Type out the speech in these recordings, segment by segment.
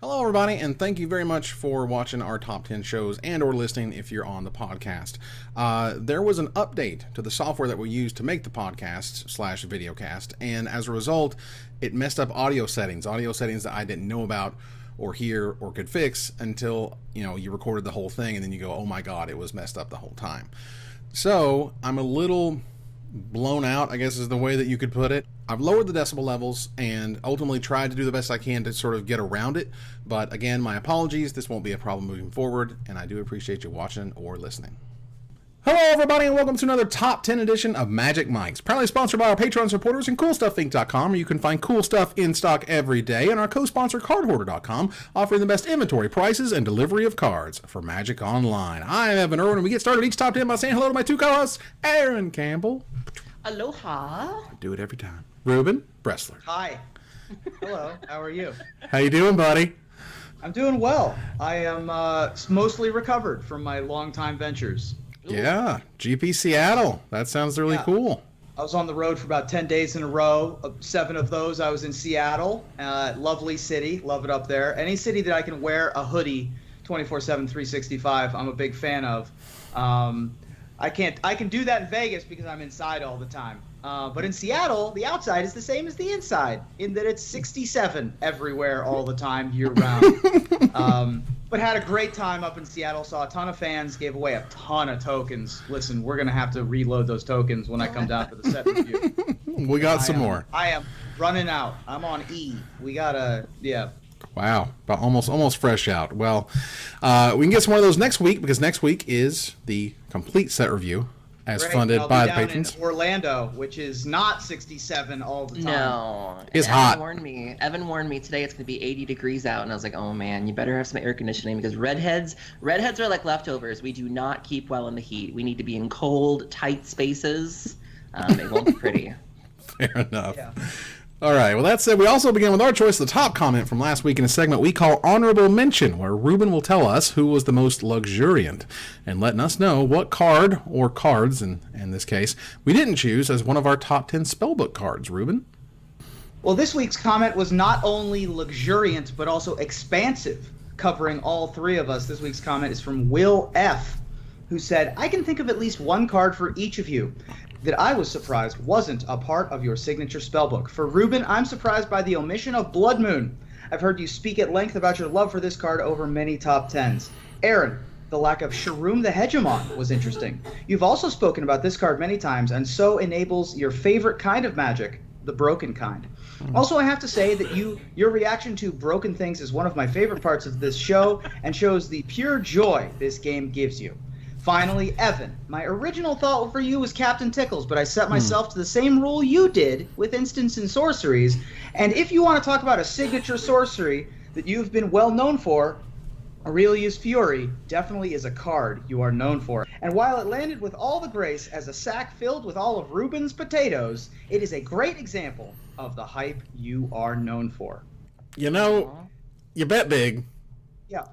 Hello everybody, and thank you very much for watching our top 10 shows and or listening if you're on the podcast. There was an update to the software that we use to make the podcast / videocast, and as a result, it messed up audio settings that I didn't know about or hear or could fix until, you recorded the whole thing and then you go, oh my god, it was messed up the whole time. So, I'm a little blown out, I guess is the way that you could put it. I've lowered the decibel levels and ultimately tried to do the best I can to sort of get around it. But again, my apologies. This won't be a problem moving forward, and I do appreciate you watching or listening. Hello everybody, and welcome to another Top 10 edition of Magic Mics, proudly sponsored by our Patreon supporters and CoolStuffInc.com, where you can find cool stuff in stock every day, and our co-sponsor CardHoarder.com, offering the best inventory prices and delivery of cards for Magic Online. I am Evan Irwin, and we get started each Top 10 by saying hello to my two co-hosts, Aaron Campbell. Aloha. I do it every time. Ruben Bressler. Hi. Hello. How are you? How you doing, buddy? I'm doing well. I am mostly recovered from my long-time ventures. Yeah, GP Seattle. That sounds really cool. I was on the road for about 10 days in a row. 7 of those I was in Seattle. Lovely city. Love it up there. Any city that I can wear a hoodie 24/7, 365, I'm a big fan of. I can do that in Vegas because I'm inside all the time. But in Seattle, the outside is the same as the inside, in that it's 67 everywhere all the time, year-round. But had a great time up in Seattle, saw a ton of fans, gave away a ton of tokens. Listen, we're going to have to reload those tokens when I come down for the set review. We got some more. I am running out. I'm on E. We got to, Wow, but almost fresh out. Well, we can get some more of those next week, because next week is the complete set review, as funded by the patrons. In Orlando, which is not 67 all the time. No, it's hot. Evan warned me today it's going to be 80 degrees out, and I was like, oh man, you better have some air conditioning, because redheads are like leftovers. We do not keep well in the heat. We need to be in cold, tight spaces. It won't be pretty. Fair enough. Yeah. All right, well, that said, we also begin with our choice of the top comment from last week in a segment we call Honorable Mention, where Ruben will tell us who was the most luxuriant and letting us know what card, or cards in this case, we didn't choose as one of our top 10 spellbook cards. Ruben? Well, this week's comment was not only luxuriant, but also expansive, covering all 3 of us. This week's comment is from Will F., who said, I can think of at least one card for each of you that I was surprised wasn't a part of your signature spellbook. For Ruben, I'm surprised by the omission of Blood Moon. I've heard you speak at length about your love for this card over many top 10s. Aaron, the lack of Sharoom the Hegemon was interesting. You've also spoken about this card many times, and so enables your favorite kind of magic, the broken kind. Also, I have to say that your reaction to broken things is one of my favorite parts of this show, and shows the pure joy this game gives you. Finally, Evan, my original thought for you was Captain Tickles, but I set myself to the same rule you did with instants and sorceries. And if you want to talk about a signature sorcery that you've been well known for, Aurelia's Fury definitely is a card you are known for. And while it landed with all the grace as a sack filled with all of Ruben's potatoes, it is a great example of the hype you are known for. You bet big,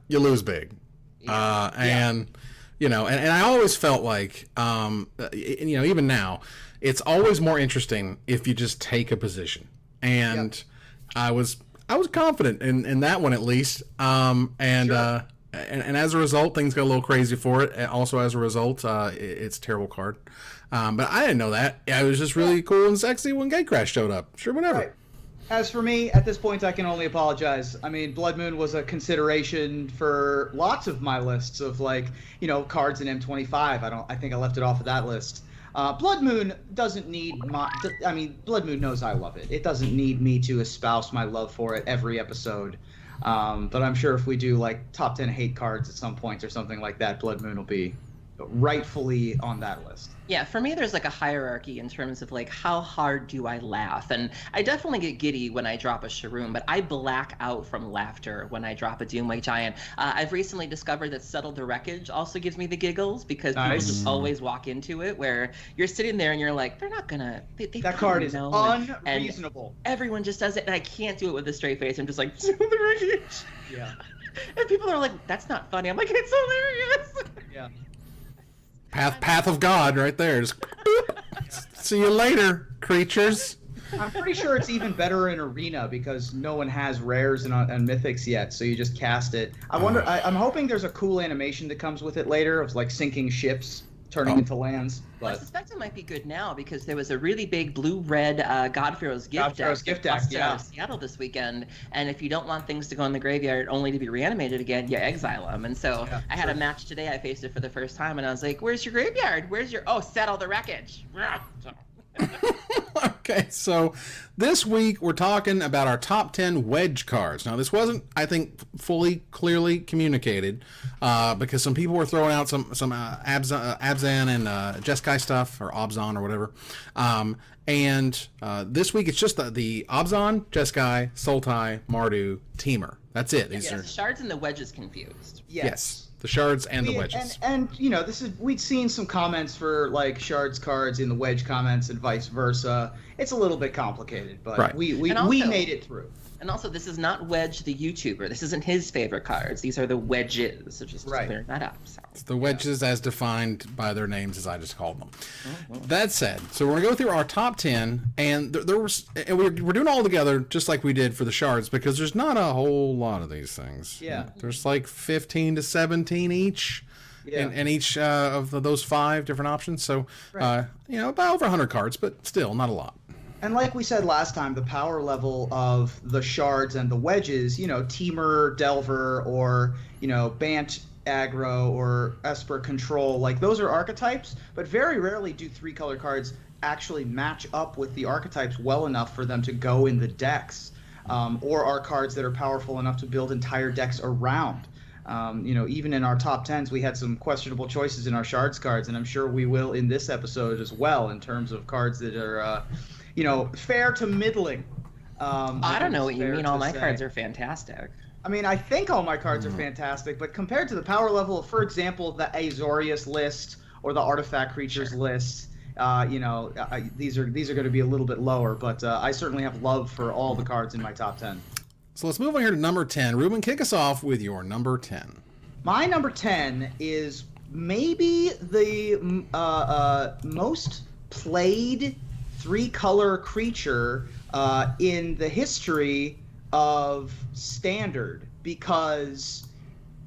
you lose big. And I always felt like, even now, it's always more interesting if you just take a position. And I was confident in that one, at least. And as a result, things got a little crazy for it. And also, as a result, it's a terrible card. But I didn't know that. It was just really cool and sexy when Gatecrash showed up. Sure, whatever. Right. As for me, at this point, I can only apologize. I mean, Blood Moon was a consideration for lots of my lists of, cards in M25. I think I left it off of that list. Blood Moon doesn't need Blood Moon knows I love it. It doesn't need me to espouse my love for it every episode. But I'm sure if we do, top 10 hate cards at some point or something like that, Blood Moon will be rightfully on that list. Yeah, for me, there's a hierarchy in terms of how hard do I laugh? And I definitely get giddy when I drop a Sharoom, but I black out from laughter when I drop a Doomwake Giant. I've recently discovered that Settle the Wreckage also gives me the giggles, because people just always walk into it where you're sitting there and you're like, they're not gonna. That card is unreasonable. And everyone just does it, and I can't do it with a straight face. I'm just like, Settle the Wreckage. Yeah. And people are like, that's not funny. I'm like, it's hilarious. Yeah. Path of God right there. Just, see you later, creatures. I'm pretty sure it's even better in Arena because no one has rares and mythics yet, so you just cast it. I wonder. I'm hoping there's a cool animation that comes with it later of like sinking ships turning into lands. Well, I But suspect it might be good now because there was a really big blue-red God-Pharaoh's Gift God-Pharaoh's Gift deck, busted out yeah. of Seattle this weekend. And if you don't want things to go in the graveyard only to be reanimated again, you exile them. And so Yeah, I had a match today. I faced it for the first time, and I was like, "Where's your graveyard? Where's your settle the wreckage?" Okay, so this week we're talking about our top 10 Wedge cards. Now, this wasn't, I think, fully, clearly communicated because some people were throwing out some Abzan and Jeskai stuff, or Abzan or whatever. And this week it's just the Abzan, Jeskai, Sultai, Mardu, Temur. That's it. These are the shards and the wedges confused. yes. The shards and the wedges. And you know, we'd seen some comments for like shards cards in the wedge comments and vice versa. It's a little bit complicated, but we made it through. And also, this is not Wedge the YouTuber. This isn't his favorite cards. These are the wedges. So just clear that up. So. It's the wedges as defined by their names, as I just called them. That said, so we're going to go through our top 10, and we're doing all together just like we did for the shards because there's not a whole lot of these things. Yeah. There's like 15 to 17 each. Yeah. In each of those 5 different options. So, about over 100 cards, but still not a lot. And like we said last time, the power level of the shards and the wedges, Temur, Delver, or, Bant aggro or Esper control, like those are archetypes, but very rarely do 3-color cards actually match up with the archetypes well enough for them to go in the decks, or are cards that are powerful enough to build entire decks around. Even in our top 10s, we had some questionable choices in our shards cards, and I'm sure we will in this episode as well in terms of cards that are, fair to middling. I don't know what you mean. All my cards are fantastic. I mean, I think all my cards are fantastic, but compared to the power level of, for example, the Azorius list or the Artifact Creatures list, these are going to be a little bit lower, but I certainly have love for all the cards in my top 10. So let's move on here to number 10. Ruben, kick us off with your number 10. My number 10 is maybe the most played 3-color creature in the history of Standard because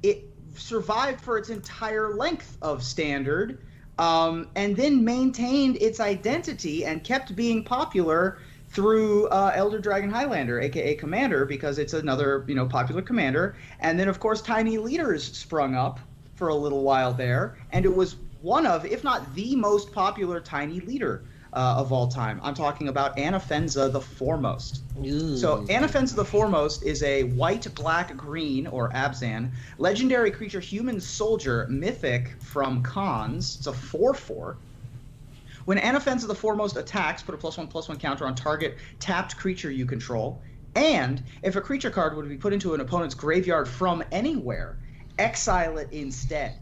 it survived for its entire length of Standard and then maintained its identity and kept being popular through Elder Dragon Highlander, aka Commander, because it's another popular commander. And then of course Tiny Leaders sprung up for a little while there, and it was one of, if not the most popular Tiny Leader of all time. I'm talking about Anafenza the Foremost. Ooh. So Anafenza the Foremost is a white, black, green, or Abzan, legendary creature, human soldier, mythic from Khans. It's a 4/4. When Anafenza the Foremost attacks, put a +1/+1 counter on target tapped creature you control. And if a creature card would be put into an opponent's graveyard from anywhere, exile it instead.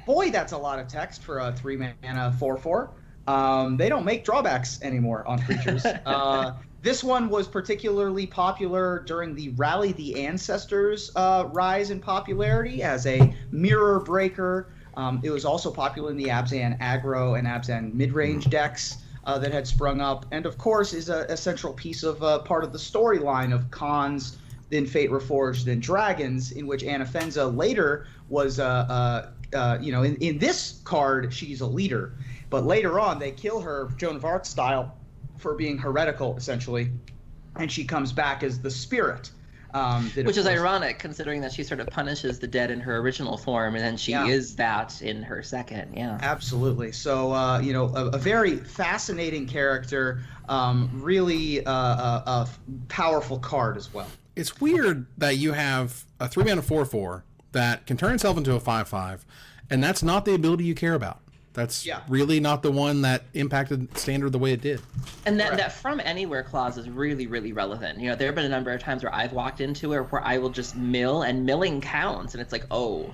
Boy, that's a lot of text for a 3-mana 4/4. They don't make drawbacks anymore on creatures. This one was particularly popular during the Rally the Ancestors rise in popularity as a mirror breaker. It was also popular in the Abzan aggro and Abzan mid-range decks that had sprung up, and of course is a central piece of part of the storyline of Khans, then Fate Reforged, then Dragons, in which Anafenza later was, in this card she's a leader, but later on they kill her Joan of Arc style for being heretical essentially, and she comes back as the spirit. Which is ironic, considering that she sort of punishes the dead in her original form, and then she is that in her second. Yeah, absolutely. So, a very fascinating character, really a powerful card as well. It's weird that you have a 3-mana 4/4 that can turn itself into a 5/5, and that's not the ability you care about. That's really not the one that impacted Standard the way it did. And that from anywhere clause is really, really relevant. There have been a number of times where I've walked into it where I will just mill, and milling counts, and it's like, oh,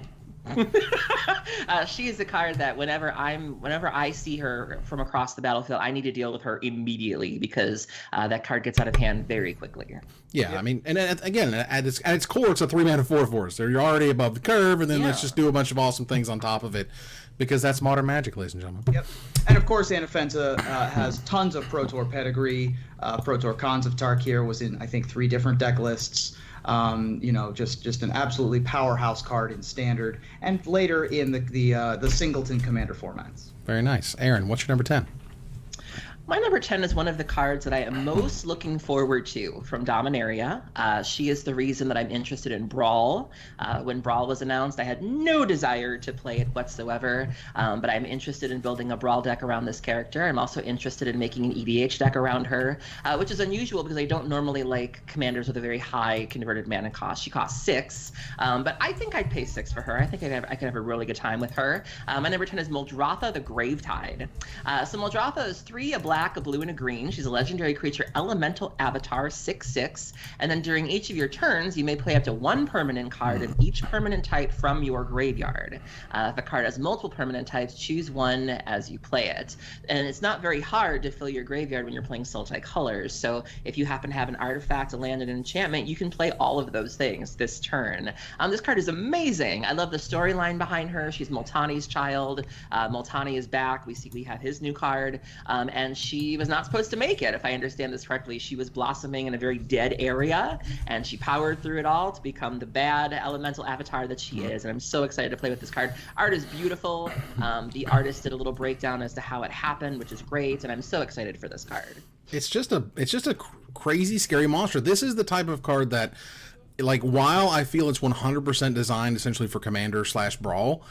She is a card that whenever I see her from across the battlefield, I need to deal with her immediately because that card gets out of hand very quickly. Yeah, I mean, and again, at its core, it's a 3-mana 4/4. So you're already above the curve, and then let's just do a bunch of awesome things on top of it, because that's modern Magic, ladies and gentlemen. Yep. And of course, Anafenza has tons of Pro Tour pedigree. Pro Tour Khans of Tarkir was in, I think, 3 different deck lists. Just an absolutely powerhouse card in Standard, and later in the Singleton Commander formats. Very nice. Aaron, what's your number 10? My number 10 is one of the cards that I am most looking forward to from Dominaria. She is the reason that I'm interested in Brawl. When Brawl was announced, I had no desire to play it whatsoever, but I'm interested in building a Brawl deck around this character. I'm also interested in making an EDH deck around her, which is unusual because I don't normally like commanders with a very high converted mana cost. She costs 6, but I think I'd pay 6 for her. I think I could have a really good time with her. My number 10 is Muldrotha the Gravetide. So Muldrotha is 3, a black, a blue, and a green. She's a legendary creature, elemental avatar, 6/6. And then during each of your turns, you may play up to 1 permanent card of each permanent type from your graveyard. If a card has multiple permanent types, choose one as you play it. And it's not very hard to fill your graveyard when you're playing Sultai colors. So if you happen to have an artifact, a land, and an enchantment, you can play all of those things this turn. This card is amazing. I love the storyline behind her. She's Multani's child. Multani is back. We have his new card, and she was not supposed to make it, if I understand this correctly. She was blossoming in a very dead area, and she powered through it all to become the bad elemental avatar that she is. And I'm so excited to play with this card. Art is beautiful. The artist did a little breakdown as to how it happened, which is great, and I'm so excited for this card. It's just a crazy, scary monster. This is the type of card that, like, while I feel it's 100% designed essentially for Commander/Brawl,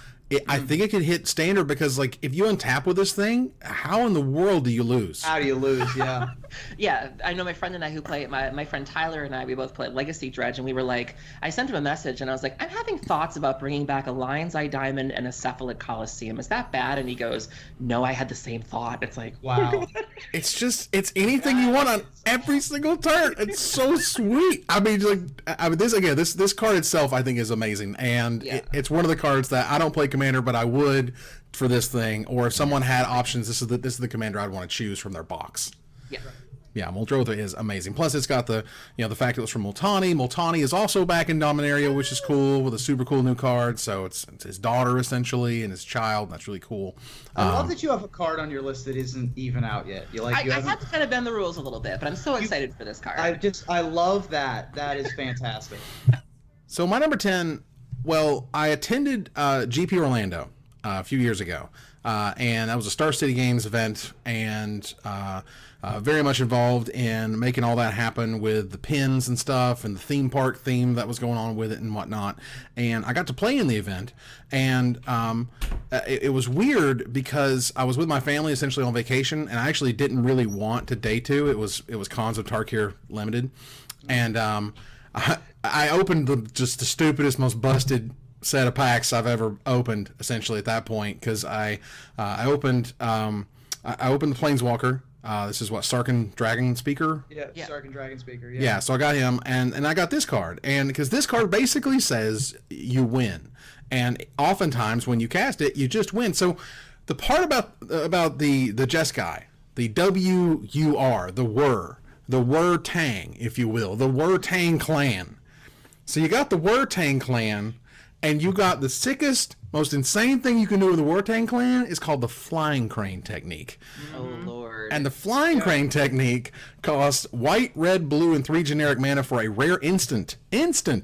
I think it could hit Standard, because, like, if you untap with this thing, how in the world do you lose? How do you lose? Yeah. Yeah, I know my friend and I who play, my friend Tyler and I, we both play Legacy Dredge, and we were like, I sent him a message and I was like, I'm having thoughts about bringing back a Lion's Eye Diamond and a Cephalid Coliseum. Is that bad? And he goes, no, I had the same thought. It's like, wow. It's anything you want on every single turn. It's so sweet. I mean, this card itself, I think, is amazing, and it's one of the cards that I don't play Commander, but I would for this thing. Or if someone had options, this is the Commander I'd want to choose from their box. Yeah. Yeah, Muldrotha is amazing. Plus, it's got the fact it was from Multani. Multani is also back in Dominaria, which is cool, with a super cool new card. So it's his daughter, essentially, and his child. That's really cool. I love that you have a card on your list that isn't even out yet. I have to kind of bend the rules a little bit, but I'm so excited for this card. I love that. That is fantastic. So my number 10, well, I attended GP Orlando a few years ago. And that was a Star City Games event, and very much involved in making all that happen with the pins and stuff and the theme park theme that was going on with it and whatnot. And I got to play in the event, and it was weird because I was with my family essentially on vacation, and I actually didn't really want to day 2. It was Khans of Tarkir Limited, and I opened just the stupidest, most busted set of packs I've ever opened, essentially, at that point, because I opened the Planeswalker. This is what, Sarkhan Dragon Speaker? Yeah, Sarkhan Dragon Speaker. Yeah, so I got him, and I got this card, and because this card basically says you win, and oftentimes when you cast it, you just win. So the part about the Jeskai, the WUR, the Wur Tang, if you will, the Wur Tang clan. So you got the Wur Tang clan. And you got the sickest, most insane thing you can do with the Wartang clan is called the Flying Crane technique. Oh, Lord. And the Flying Crane technique costs white, red, blue, and 3 generic mana for a rare instant,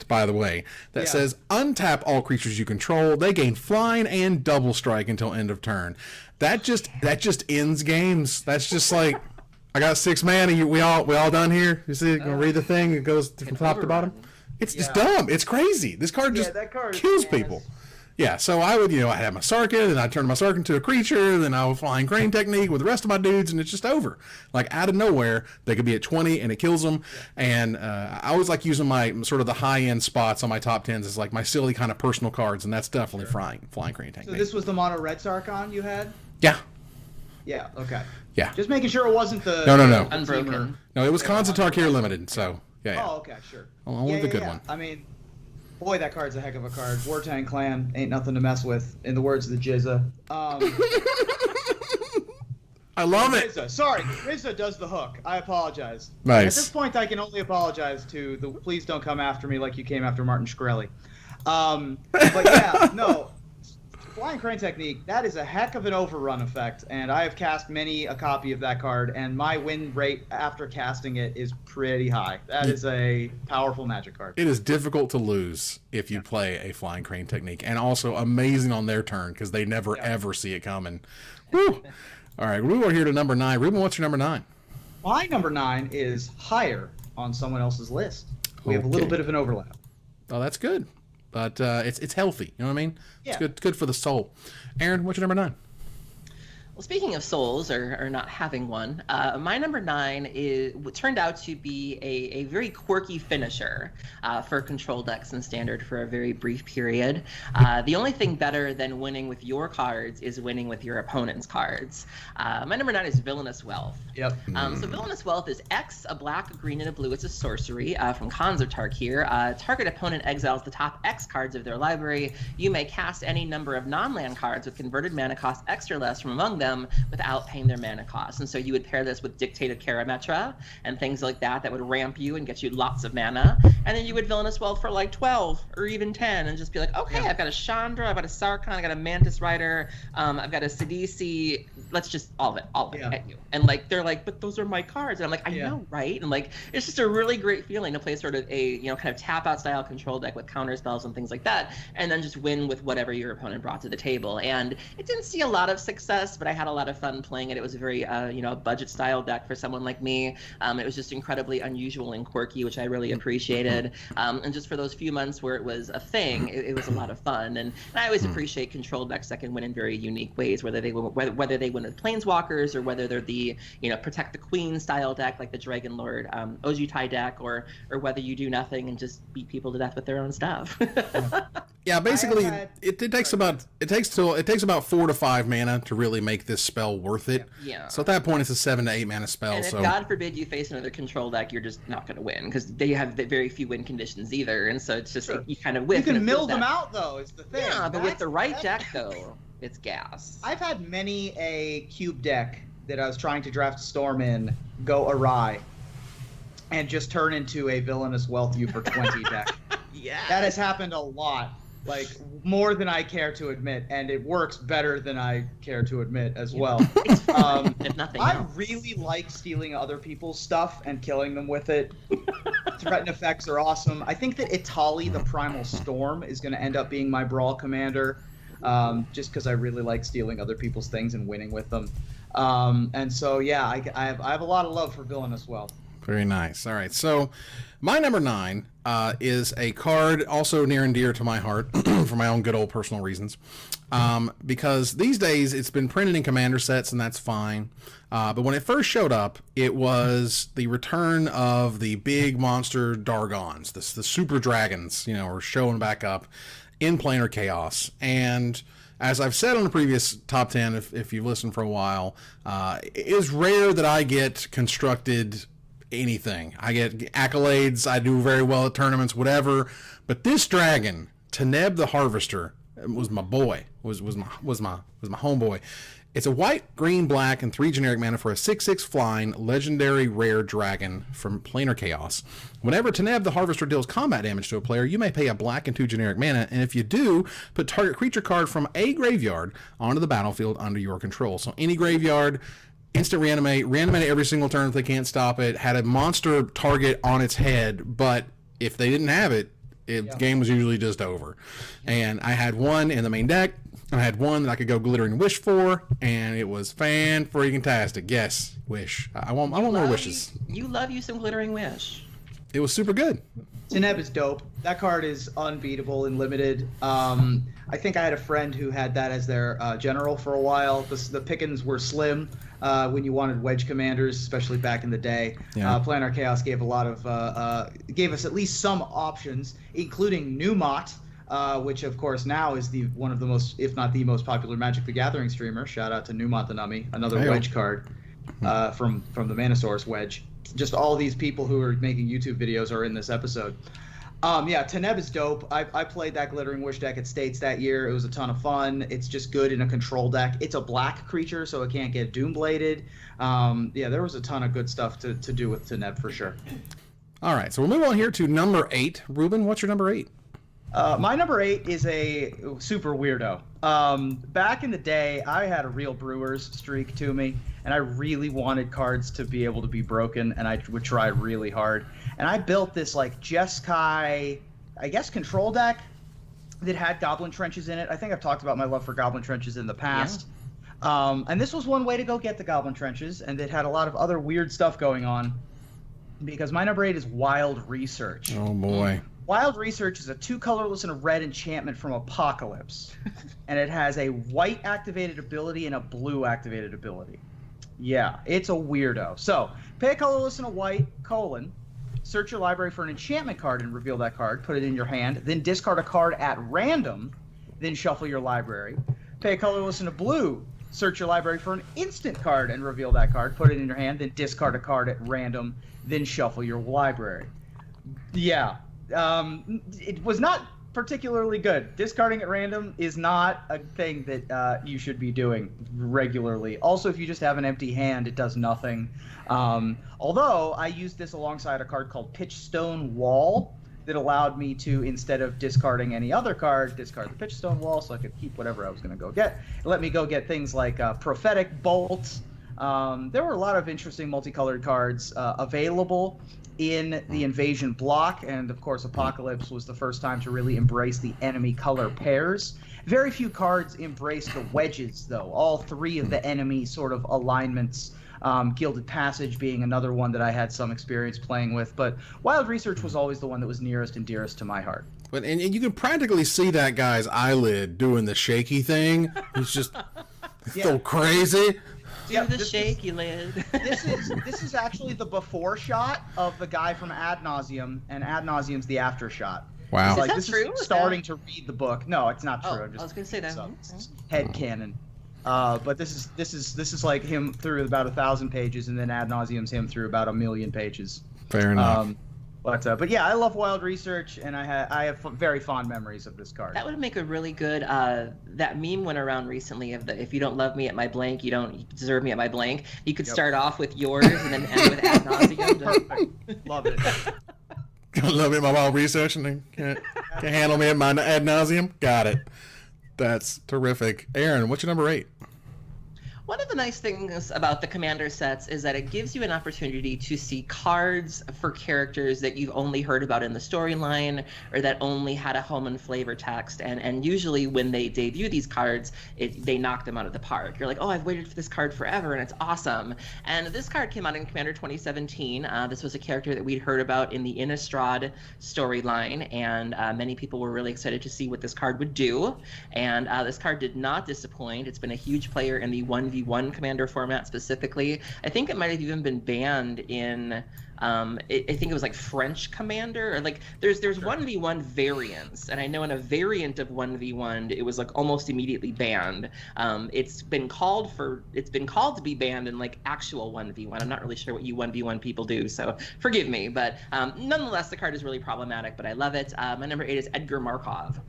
by the way, that says untap all creatures you control. They gain flying and double strike until end of turn. That just ends games. That's just like, I got 6 mana. We all done here? You see, gonna read the thing. It goes from top to bottom. It's just dumb. It's crazy. This card just kills people. Yeah, so I would, I had my Sarkhan, and I'd turn my Sarkhan to a creature, then I would Flying Crane technique with the rest of my dudes, and it's just over. Like, out of nowhere, they could be at 20, and it kills them. And I always like using my sort of the high-end spots on my top 10s as like my silly kind of personal cards, and that's definitely Flying Crane technique. So this was the mono red Sarkhan you had? Yeah. Yeah, okay. Yeah. Just making sure it wasn't the... No. Unbroken. No, it was Khans of Tarkir Limited, so... Yeah. Oh, okay, sure. Only the good one. I mean, Boy, that card's a heck of a card. Wartang Clan ain't nothing to mess with, in the words of the Jizza. I love it. Rizza. Sorry, Rizza does the hook. I apologize. Nice. At this point, I can only apologize to the please don't come after me like you came after Martin Shkreli. But yeah, no. Flying Crane Technique, that is a heck of an overrun effect, and I have cast many a copy of that card, and my win rate after casting it is pretty high. That is a powerful Magic card. It is difficult to lose if you play a Flying Crane Technique, and also amazing on their turn because they never ever see it coming. Woo! All right, we are here to number 9. Ruben, what's your number 9? My number 9 is higher on someone else's list. We have a little bit of an overlap. Oh, that's good. But it's healthy. You know what I mean? Yeah. It's good for the soul. Aaron, what's your number 9? Well, speaking of souls, or not having one, my number 9 turned out to be a very quirky finisher for control decks and standard for a very brief period. The only thing better than winning with your cards is winning with your opponent's cards. My number 9 is Villainous Wealth. Yep. So Villainous Wealth is X, a black, a green, and a blue. It's a sorcery from Konzertark here. Target opponent exiles the top X cards of their library. You may cast any number of non-land cards with converted mana cost X or less from among them without paying their mana cost. And so you would pair this with Dictated Karametra and things like that would ramp you and get you lots of mana. And then you would Villainous Wealth for like 12 or even 10 and just be like, okay, I've got a Chandra, I've got a Sarkhan, I've got a Mantis Rider, I've got a Sidisi. Let's just all of it at you. And like they're like, but those are my cards. And I'm like, I know, right? And like it's just a really great feeling to play sort of a kind of tap out style control deck with counter spells and things like that, and then just win with whatever your opponent brought to the table. And it didn't see a lot of success, but I had a lot of fun playing it. It was a very budget style deck for someone like me. It was just incredibly unusual and quirky, which I really appreciated. And just for those few months where it was a thing, it was a lot of fun. And I always appreciate control decks that can win in very unique ways, whether they win with planeswalkers or whether they're the Protect the Queen style deck like the Dragonlord Ojutai deck, or whether you do nothing and just beat people to death with their own stuff. Yeah, basically, it takes about 4 to 5 mana to really make this spell worth it. Yeah. So at that point, it's a 7 to 8 mana spell. And if God forbid you face another control deck, you're just not going to win because they have very few win conditions either, and so it's just you kind of whiff. You can mill them out though. Is the thing. Yeah, but with the right deck though, it's gas. I've had many a cube deck that I was trying to draft Storm in go awry and just turn into a Villainous Wealth you for 20 deck. Yeah. That has happened a lot. Like, more than I care to admit, and it works better than I care to admit as well. If nothing I else. really like stealing other people's stuff and killing them with it. Threaten effects are awesome. I think that Itali, the Primal Storm, is going to end up being my Brawl commander, just because I really like stealing other people's things and winning with them. And so, yeah, I have a lot of love for Villainous Wealth. Very nice. All right, so my number 9 is a card also near and dear to my heart for my own good old personal reasons. Because these days it's been printed in commander sets, and that's fine. But when it first showed up, it was the return of the big monster Dargons, the super dragons, are showing back up in Planar Chaos. And as I've said on the previous top 10, if you've listened for a while, it is rare that I get constructed anything. I get accolades, I do very well at tournaments, whatever. But this dragon, Teneb the Harvester, was my boy. Was my homeboy. It's a white, green, black, and 3 generic mana for a 6/6 flying legendary rare dragon from Planar Chaos. Whenever Teneb the Harvester deals combat damage to a player, you may pay a black and 2 generic mana, and if you do, put target creature card from a graveyard onto the battlefield under your control. So any graveyard, instant reanimate every single turn if they can't stop it, had a monster target on its head, but if they didn't have it, the game was usually just over. And I had one in the main deck, and I had one that I could go Glittering Wish for, and it was fan-freaking-tastic. Yes, Wish. I want more wishes. You love you some Glittering Wish. It was super good. Teneb is dope. That card is unbeatable and limited. I think I had a friend who had that as their general for a while. The pickings were slim when you wanted Wedge commanders, especially back in the day. Yeah. Planar Chaos gave gave us at least some options, including Numot, which of course now is one of the most, if not the most popular Magic the Gathering streamer. Shout out to Numot the Nummy, another Wedge card from the Mana Source Wedge. Just all these people who are making YouTube videos are in this episode. Yeah, Teneb is dope. I played that Glittering Wish deck at States that year. It was a ton of fun. It's just good in a control deck. It's a black creature, so it can't get Doombladed. Yeah, there was a ton of good stuff to do with Teneb for sure. All right, so we'll move on here to number 8. Ruben, what's your number 8? My number 8 is a super weirdo. Back in the day, I had a real Brewers streak to me, and I really wanted cards to be able to be broken, and I would try really hard. And I built this like Jeskai, I guess, control deck that had Goblin Trenches in it. I think I've talked about my love for Goblin Trenches in the past. Yeah. And this was one way to go get the Goblin Trenches, and it had a lot of other weird stuff going on, because my number 8 is Wild Research. Oh boy. Wild Research is a 2 colorless and a red enchantment from Apocalypse, and it has a white activated ability and a blue activated ability. Yeah, it's a weirdo. So, pay a colorless and a white, search your library for an enchantment card and reveal that card, put it in your hand, then discard a card at random, then shuffle your library. Pay a colorless and a blue, search your library for an instant card and reveal that card, put it in your hand, then discard a card at random, then shuffle your library. Yeah. It was not particularly good. Discarding at random is not a thing that you should be doing regularly. Also, if you just have an empty hand, it does nothing. Although, I used this alongside a card called Pitchstone Wall that allowed me to, instead of discarding any other card, discard the Pitchstone Wall so I could keep whatever I was going to go get. It let me go get things like Prophetic Bolt. There were a lot of interesting multicolored cards available in the Invasion block, and of course Apocalypse was the first time to really embrace the enemy color pairs. Very few cards embraced the wedges, though. All 3 of the enemy sort of alignments, Gilded Passage being another one that I had some experience playing with, but Wild Research was always the one that was nearest and dearest to my heart. But and you can practically see that guy's eyelid doing the shaky thing. He's just so crazy. Do the shaky lid. This is actually the before shot of the guy from Ad Nauseum, and Ad Nauseum's the after shot. Wow. Is that this true? is starting to read the book. No, it's not true. I was going to say that. Head canon. But this is like him through about 1,000 pages, and then Ad Nauseum's him through about 1,000,000 pages. Fair enough. But yeah, I love Wild Research, and I have very fond memories of this card. That would make a really good. That meme went around recently of the if you don't love me at my blank, you don't deserve me at my blank. You could start off with yours and then end with Ad Nauseum. Perfect. Love it. Love me at my Wild Research and then can't handle me at my Ad Nauseum. Got it. That's terrific. Aaron, what's your number 8? One of the nice things about the Commander sets is that it gives you an opportunity to see cards for characters that you've only heard about in the storyline or that only had a home and flavor text. And usually when they debut these cards, they knock them out of the park. You're like, oh, I've waited for this card forever, and it's awesome. And this card came out in Commander 2017. This was a character that we'd heard about in the Innistrad storyline, and many people were really excited to see what this card would do. And this card did not disappoint. It's been a huge player in the 1v1 Commander format specifically. I think it might have even been banned in I think it was like French Commander, or like there's 1v1 variants, and I know in a variant of 1v1 it was like almost immediately banned. It's been called to be banned in like actual 1v1. I'm not really sure what you 1v1 people do, so forgive me, but nonetheless the card is really problematic, but I love it. My number 8 is Edgar Markov.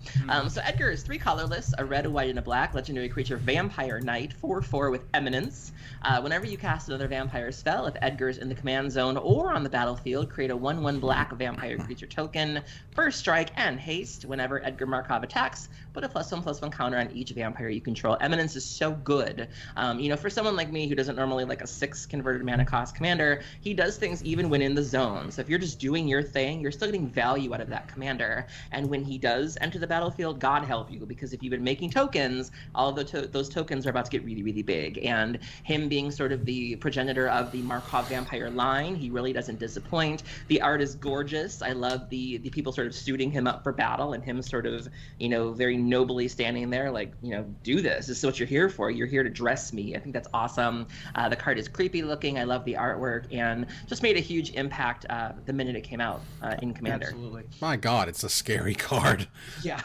So Edgar is 3 colorless, a red, a white, and a black legendary creature, Vampire Knight, 4/4 with Eminence. Whenever you cast another vampire spell, if Edgar is in the command zone or on the battlefield, create a 1/1 black vampire creature token, first strike and haste. Whenever Edgar Markov attacks, put a +1/+1 counter on each vampire you control. Eminence is so good. For someone like me who doesn't normally like a 6 converted mana cost commander, he does things even when in the zone. So if you're just doing your thing, you're still getting value out of that commander. And when he does enter the battlefield, God help you, because if you've been making tokens, all of those tokens are about to get really, really big. And him being sort of the progenitor of the Markov vampire line, he really doesn't disappoint. The art is gorgeous. I love the people sort of suiting him up for battle, and him sort of, very nobly standing there like, do this. This is what you're here for. You're here to dress me. I think that's awesome. The card is creepy looking. I love the artwork, and just made a huge impact the minute it came out in Commander. Absolutely. My God, it's a scary card. Yeah.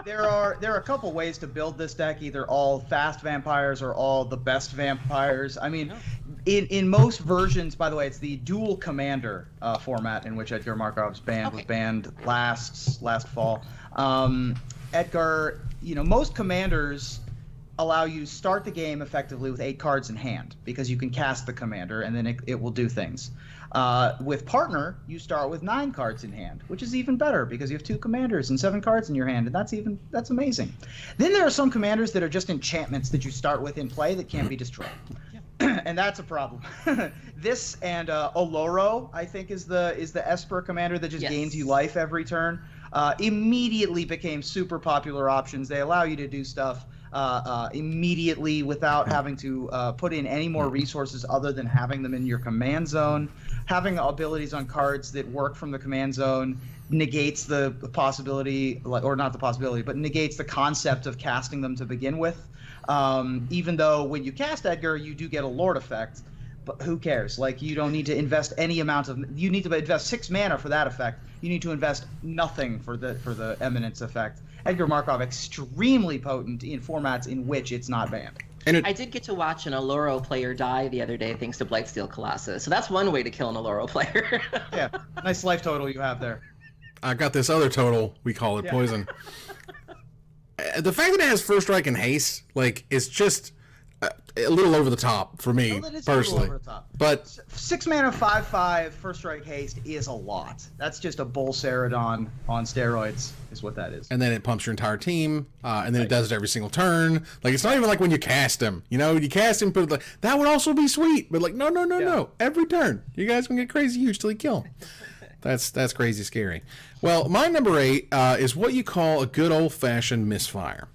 There are a couple ways to build this deck, either all fast vampires or all the best vampires. I mean, In most versions, by the way, it's the dual commander format in which Edgar Markov's band was banned last fall. Edgar, most commanders allow you to start the game effectively with 8 cards in hand because you can cast the commander and then it will do things. With partner, you start with 9 cards in hand, which is even better because you have 2 commanders and 7 cards in your hand, and that's amazing. Then there are some commanders that are just enchantments that you start with in play that can't be destroyed. And that's a problem. This and Oloro, I think, is the Esper commander that just gains you life every turn. Immediately became super popular options. They allow you to do stuff immediately without having to put in any more resources other than having them in your command zone. Having abilities on cards that work from the command zone negates the possibility, or not the possibility, but negates the concept of casting them to begin with. Even though when you cast Edgar, you do get a Lord effect, but who cares? Like, you don't need to invest any amount of. You need to invest 6 mana for that effect. You need to invest nothing for the Eminence effect. Edgar Markov extremely potent in formats in which it's not banned. And I did get to watch an Oloro player die the other day thanks to Blightsteel Colossus. So that's one way to kill an Oloro player. Yeah, nice life total you have there. I got this other total. We call it poison. The fact that it has first strike and haste, is just a little over the top for me, personally. Over the top. But 6 mana, 5/5, first strike haste is a lot. That's just a Bull Ceradon on steroids, is what that is. And then it pumps your entire team, and then it does it every single turn. It's not even like when you cast him. You cast him, but that would also be sweet. But no. Every turn, you guys can get crazy huge till you kill him. That's crazy scary. Well, my number 8 is what you call a good old-fashioned misfire.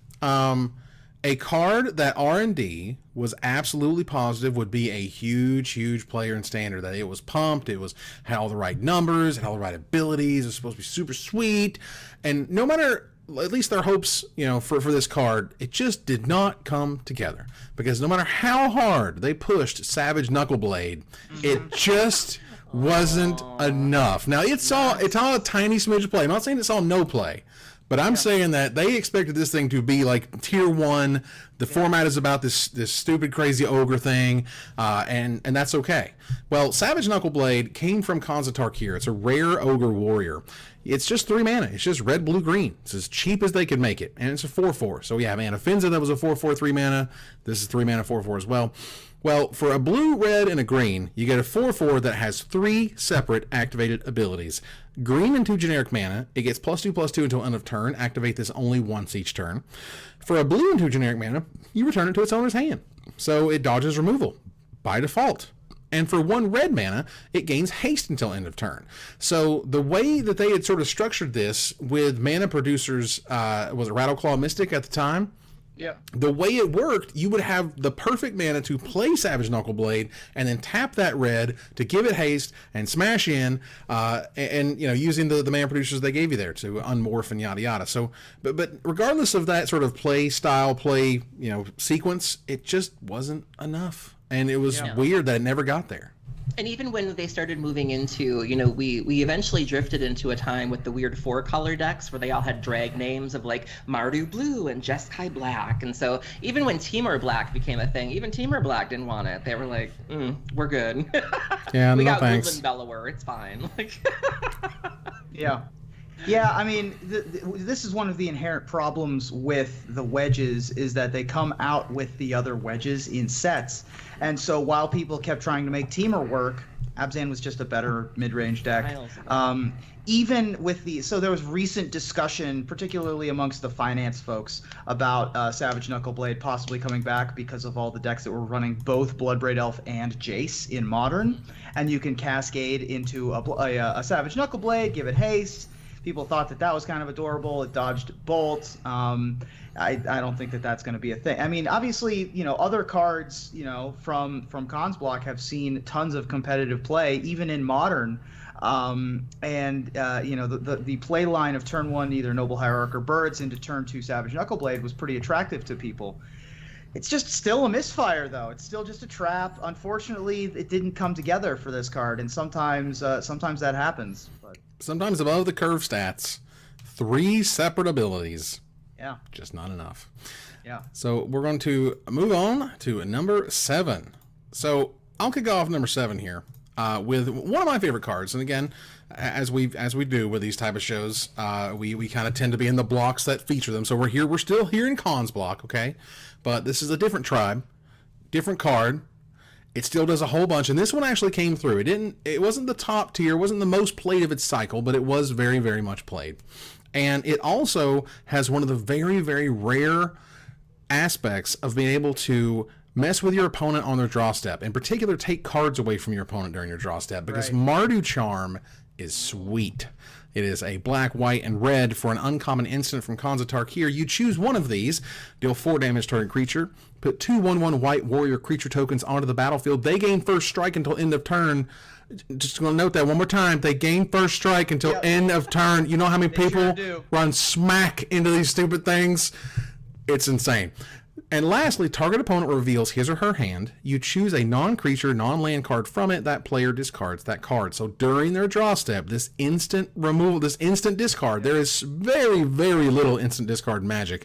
A card that R&D was absolutely positive would be a huge player in Standard. That it was pumped, had all the right numbers, had all the right abilities, it was supposed to be super sweet. And no matter, at least their hopes, for this card, it just did not come together. Because no matter how hard they pushed Savage Knuckleblade, it just wasn't enough. Now, it saw a tiny smidge of play. I'm not saying it saw no play. But I'm saying that they expected this thing to be like tier 1. The format is about this stupid, crazy ogre thing, and that's okay. Well, Savage Knuckleblade came from Khans of Tarkir. It's a rare ogre warrior. It's just 3 mana. It's just red, blue, green. It's as cheap as they could make it, and it's a 4/4. So yeah, man, Finza that was a 4/4, 3 mana. This is 3 mana, 4/4 as well. Well, for a blue, red, and a green, you get a 4/4 that has 3 separate activated abilities. Green and 2 generic mana, it gets +2/+2 until end of turn. Activate this only once each turn. For a blue and 2 generic mana, you return it to its owner's hand. So it dodges removal by default. And for 1 red mana, it gains haste until end of turn. So the way that they had sort of structured this with mana producers, was it Rattleclaw Mystic at the time? Yeah. The way it worked, you would have the perfect mana to play Savage Knuckleblade and then tap that red to give it haste and smash in, and using the mana producers they gave you there to unmorph and yada yada. So, but regardless of that sort of play style, sequence, it just wasn't enough, and it was weird that it never got there. And even when they started moving into, we eventually drifted into a time with the weird 4-color decks where they all had drag names of Mardu Blue and Jeskai Black. And so even when Temur Black became a thing, even Temur Black didn't want it. They were like, we're good. Yeah, we no got thanks. Woodland Bellower. It's fine. Yeah. Yeah, I mean, this is one of the inherent problems with the wedges is that they come out with the other wedges in sets. And so while people kept trying to make Temur work, Abzan was just a better mid-range deck. Even with so there was recent discussion, particularly amongst the finance folks, about Savage Knuckleblade possibly coming back because of all the decks that were running both Bloodbraid Elf and Jace in Modern. And you can cascade into a Savage Knuckleblade, give it haste. People thought that was kind of adorable. It dodged Bolt. I don't think that that's going to be a thing. I mean, obviously, other cards, from Khans block have seen tons of competitive play, even in Modern. The play line of turn 1, either Noble Hierarch or Birds, into turn 2 Savage Knuckleblade was pretty attractive to people. It's just still a misfire, though. It's still just a trap. Unfortunately, it didn't come together for this card, and sometimes that happens. But sometimes above the curve stats, 3 separate abilities. Yeah. Just not enough. Yeah. So we're going to move on to number 7. So I'll kick off number 7 here with one of my favorite cards. And again, as we do with these type of shows, we kind of tend to be in the blocks that feature them. So we're still here in Khan's block, okay? But this is a different tribe, different card. It still does a whole bunch, and this one actually came through. It wasn't the top tier, wasn't the most played of its cycle, but it was very, very much played. And it also has one of the very, very rare aspects of being able to mess with your opponent on their draw step. In particular, take cards away from your opponent during your draw step, because Mardu Charm is sweet. It is a black, white, and red for an uncommon instant from Khan's Tarkir. You choose one of these, deal 4 damage to target creature, put 2 1/1 white warrior creature tokens onto the battlefield. They gain first strike until end of turn. Just going to note that one more time. They gain first strike until end of turn. You know how many people run smack into these stupid things? It's insane. And lastly, target opponent reveals his or her hand. You choose a non-creature, non-land card from it. That player discards that card. So during their draw step, this instant removal, this instant discard, there is very, very little instant discard magic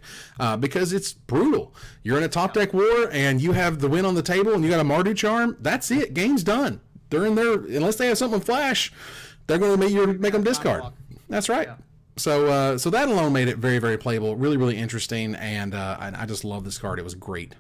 because it's brutal. You're in a top deck war and you have the win on the table and you got a Mardu Charm. That's it. Game's done. During their, unless they have something flash, they're going to make them discard. That's right. Yeah. So that alone made it very, very playable, really, really interesting, and I just love this card. It was great.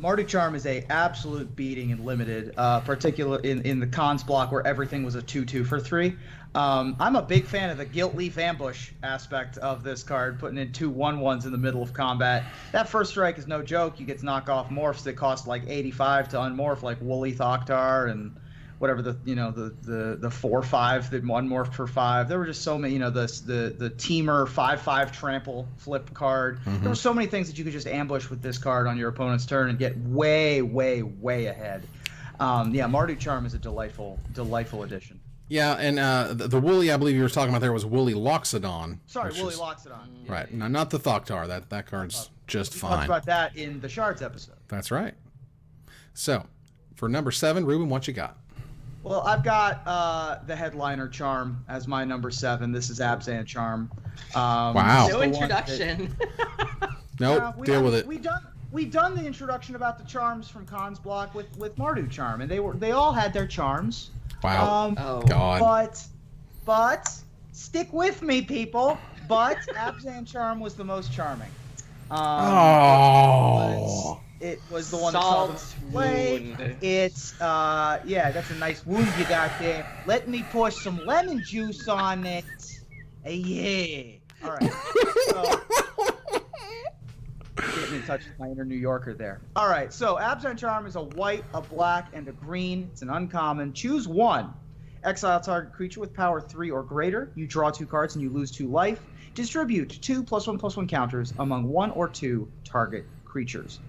Mardu Charm is a absolute beating in limited, particularly in the Khan's block where everything was a 2/2 for 3. I'm a big fan of the Gilt Leaf Ambush aspect of this card, putting in 2 1/1s in the middle of combat. That first strike is no joke. You get to knock off morphs that cost like 85 to unmorph, like Woolly Thoktar and whatever the 4/5 that one morphed for 5. There were just so many, the Temur 5/5 trample flip card. There were so many things that you could just ambush with this card on your opponent's turn and get way, way, way ahead. Mardu Charm is a delightful addition. Yeah, and the Woolly, I believe you were talking about there, was Woolly Loxodon. Sorry, Woolly Loxodon. Right, no, not the Thoktar. That card's just fine. We talked about that in the Shards episode. That's right. So, for number 7, Ruben, what you got? Well, I've got the Headliner Charm as my number 7. This is Abzan Charm. Wow. No introduction. Nope, deal with it. We've done the introduction about the charms from Khan's block with Mardu Charm, and they all had their charms. Wow. God. But stick with me, people. But Abzan Charm was the most charming. It was the one that saw them play. It's that's a nice wound you got there. Let me pour some lemon juice on it. Yeah. All right. So, getting in touch with my inner New Yorker there. All right. So Abzan Charm is a white, a black, and a green. It's an uncommon. Choose one. Exile target creature with power 3 or greater. You draw 2 cards and you lose 2 life. Distribute 2 +1/+1 counters among 1 or 2 target creatures.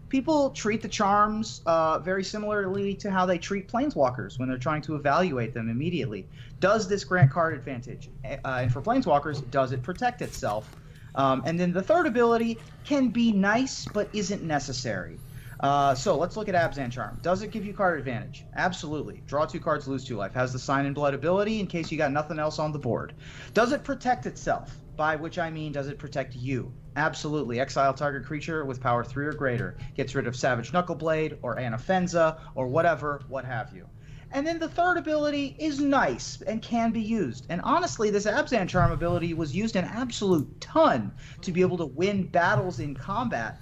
People treat the charms very similarly to how they treat planeswalkers when they're trying to evaluate them immediately. Does this grant card advantage? And for planeswalkers, does it protect itself? And then the third ability can be nice but isn't necessary. So let's look at Abzan Charm. Does it give you card advantage? Absolutely. Draw 2 cards, lose 2 life. Has the Sign in Blood ability in case you got nothing else on the board. Does it protect itself? By which I mean, does it protect you? Absolutely. Exile target creature with power 3 or greater. Gets rid of Savage Knuckleblade or Anafenza or whatever, what have you. And then the third ability is nice and can be used. And honestly, this Abzan Charm ability was used an absolute ton to be able to win battles in combat.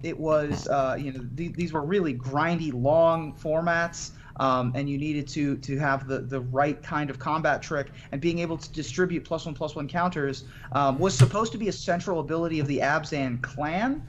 It was, these were really grindy, long formats. And you needed to have the right kind of combat trick, and being able to distribute +1/+1 counters was supposed to be a central ability of the Abzan clan,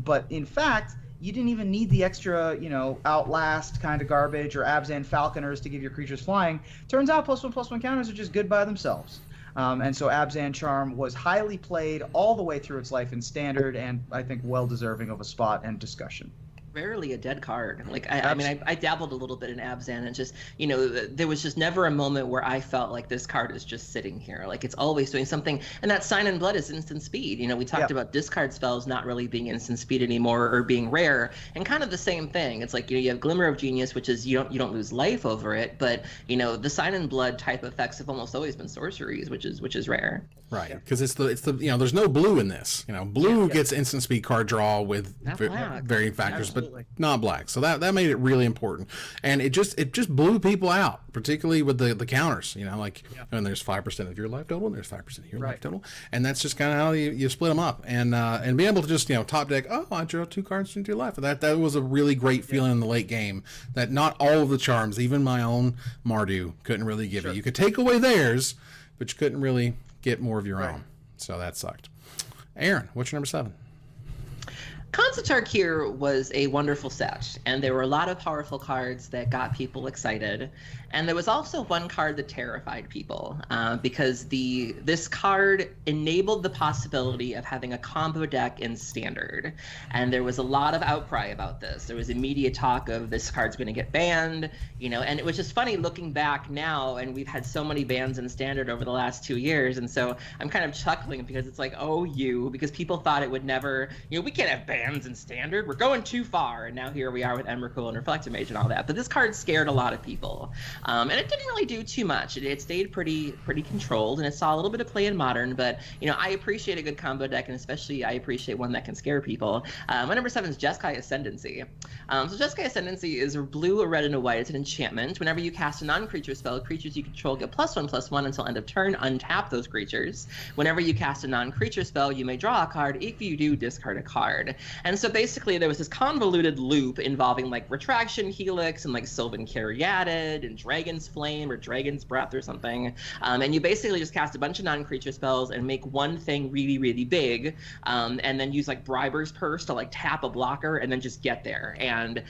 but in fact you didn't even need the extra Outlast kind of garbage or Abzan Falconers to give your creatures flying. Turns out +1/+1 counters are just good by themselves. And so Abzan Charm was highly played all the way through its life in Standard, and I think well deserving of a spot and discussion. Rarely a dead card. Like I dabbled a little bit in Abzan, and just there was just never a moment where I felt like this card is just sitting here. Like it's always doing something. And that Sign in Blood is instant speed. We talked about discard spells not really being instant speed anymore or being rare, and kind of the same thing. It's like you have Glimmer of Genius, which is you don't lose life over it, but the Sign in Blood type effects have almost always been sorceries, which is rare. Right, because it's the there's no blue in this. Blue gets instant speed card draw with varying factors, but not black. So that made it really important, and it just blew people out, particularly with the counters. You know, like and there's 5% of your life total, and there's 5% of your life total, and that's just kind of how you split them up, and being able to just top deck. Oh, I drew 2 cards into your life. That was a really great feeling in the late game. That not all of the charms, even my own Mardu, couldn't really give you. You could take away theirs, but you couldn't really get more of your own. So that sucked. Aaron, what's your number 7? Concept here was a wonderful set, and there were a lot of powerful cards that got people excited. And there was also one card that terrified people because this card enabled the possibility of having a combo deck in Standard. And there was a lot of outcry about this. There was immediate talk of this card's going to get banned, and it was just funny looking back now, and we've had so many bans in Standard over the last 2 years. And so I'm kind of chuckling because it's like, because people thought it would never, we can't have bans in Standard. We're going too far. And now here we are with Emrakul and Reflector Mage and all that. But this card scared a lot of people. And it didn't really do too much. It stayed pretty controlled, and it saw a little bit of play in Modern. But I appreciate a good combo deck, and especially I appreciate one that can scare people. My number 7 is Jeskai Ascendancy. So Jeskai Ascendancy is a blue, a red, and a white. It's an enchantment. Whenever you cast a non-creature spell, creatures you control get +1/+1 until end of turn. Untap those creatures. Whenever you cast a non-creature spell, you may draw a card. If you do, discard a card. And so basically, there was this convoluted loop involving like Retraction Helix and like Sylvan Caryatid and Dragon's Flame or Dragon's Breath or something. And you basically just cast a bunch of non-creature spells and make one thing really, really big, and then use like Briber's Purse to like tap a blocker and then just get there. And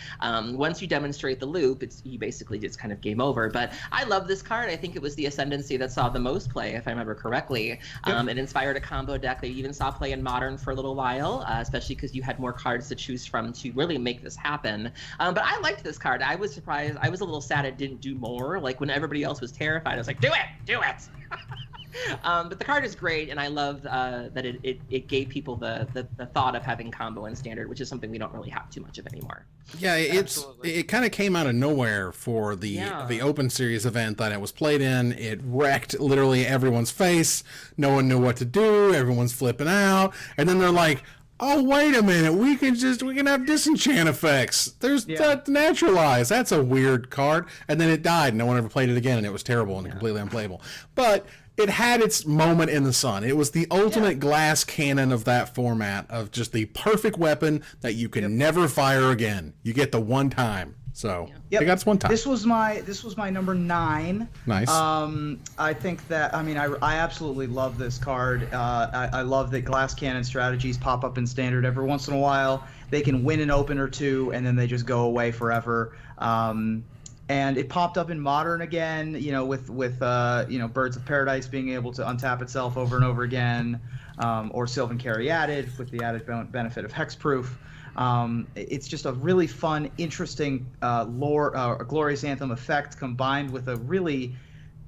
once you demonstrate the loop, you basically just kind of game over. But I love this card. I think it was the Ascendancy that saw the most play, if I remember correctly. It inspired a combo deck that you even saw play in Modern for a little while, especially because you had more cards to choose from to really make this happen. But I liked this card. I was surprised. I was a little sad it didn't do more. Like when everybody else was terrified, I was like, do it. But the card is great, and I love that it gave people the thought of having combo in Standard, which is something we don't really have too much of anymore. Yeah, it kind of came out of nowhere for the Open Series event that it was played in. It wrecked literally everyone's face. No one knew what to do. Everyone's flipping out, and then they're like, oh, wait a minute, we can have disenchant effects. There's that naturalize. That's a weird card. And then it died. No one ever played it again, and it was terrible and completely unplayable. But it had its moment in the sun. It was the ultimate glass cannon of that format, of just the perfect weapon that you can never fire again. You get the one time. So I got this one time. This was my number 9. Nice. I think that I absolutely love this card. I love that glass cannon strategies pop up in Standard every once in a while. They can win an open or two, and then they just go away forever. And it popped up in Modern again. With Birds of Paradise being able to untap itself over and over again, or Sylvan Caryatid with the added benefit of hexproof. It's just a really fun, interesting Glorious Anthem effect combined with a really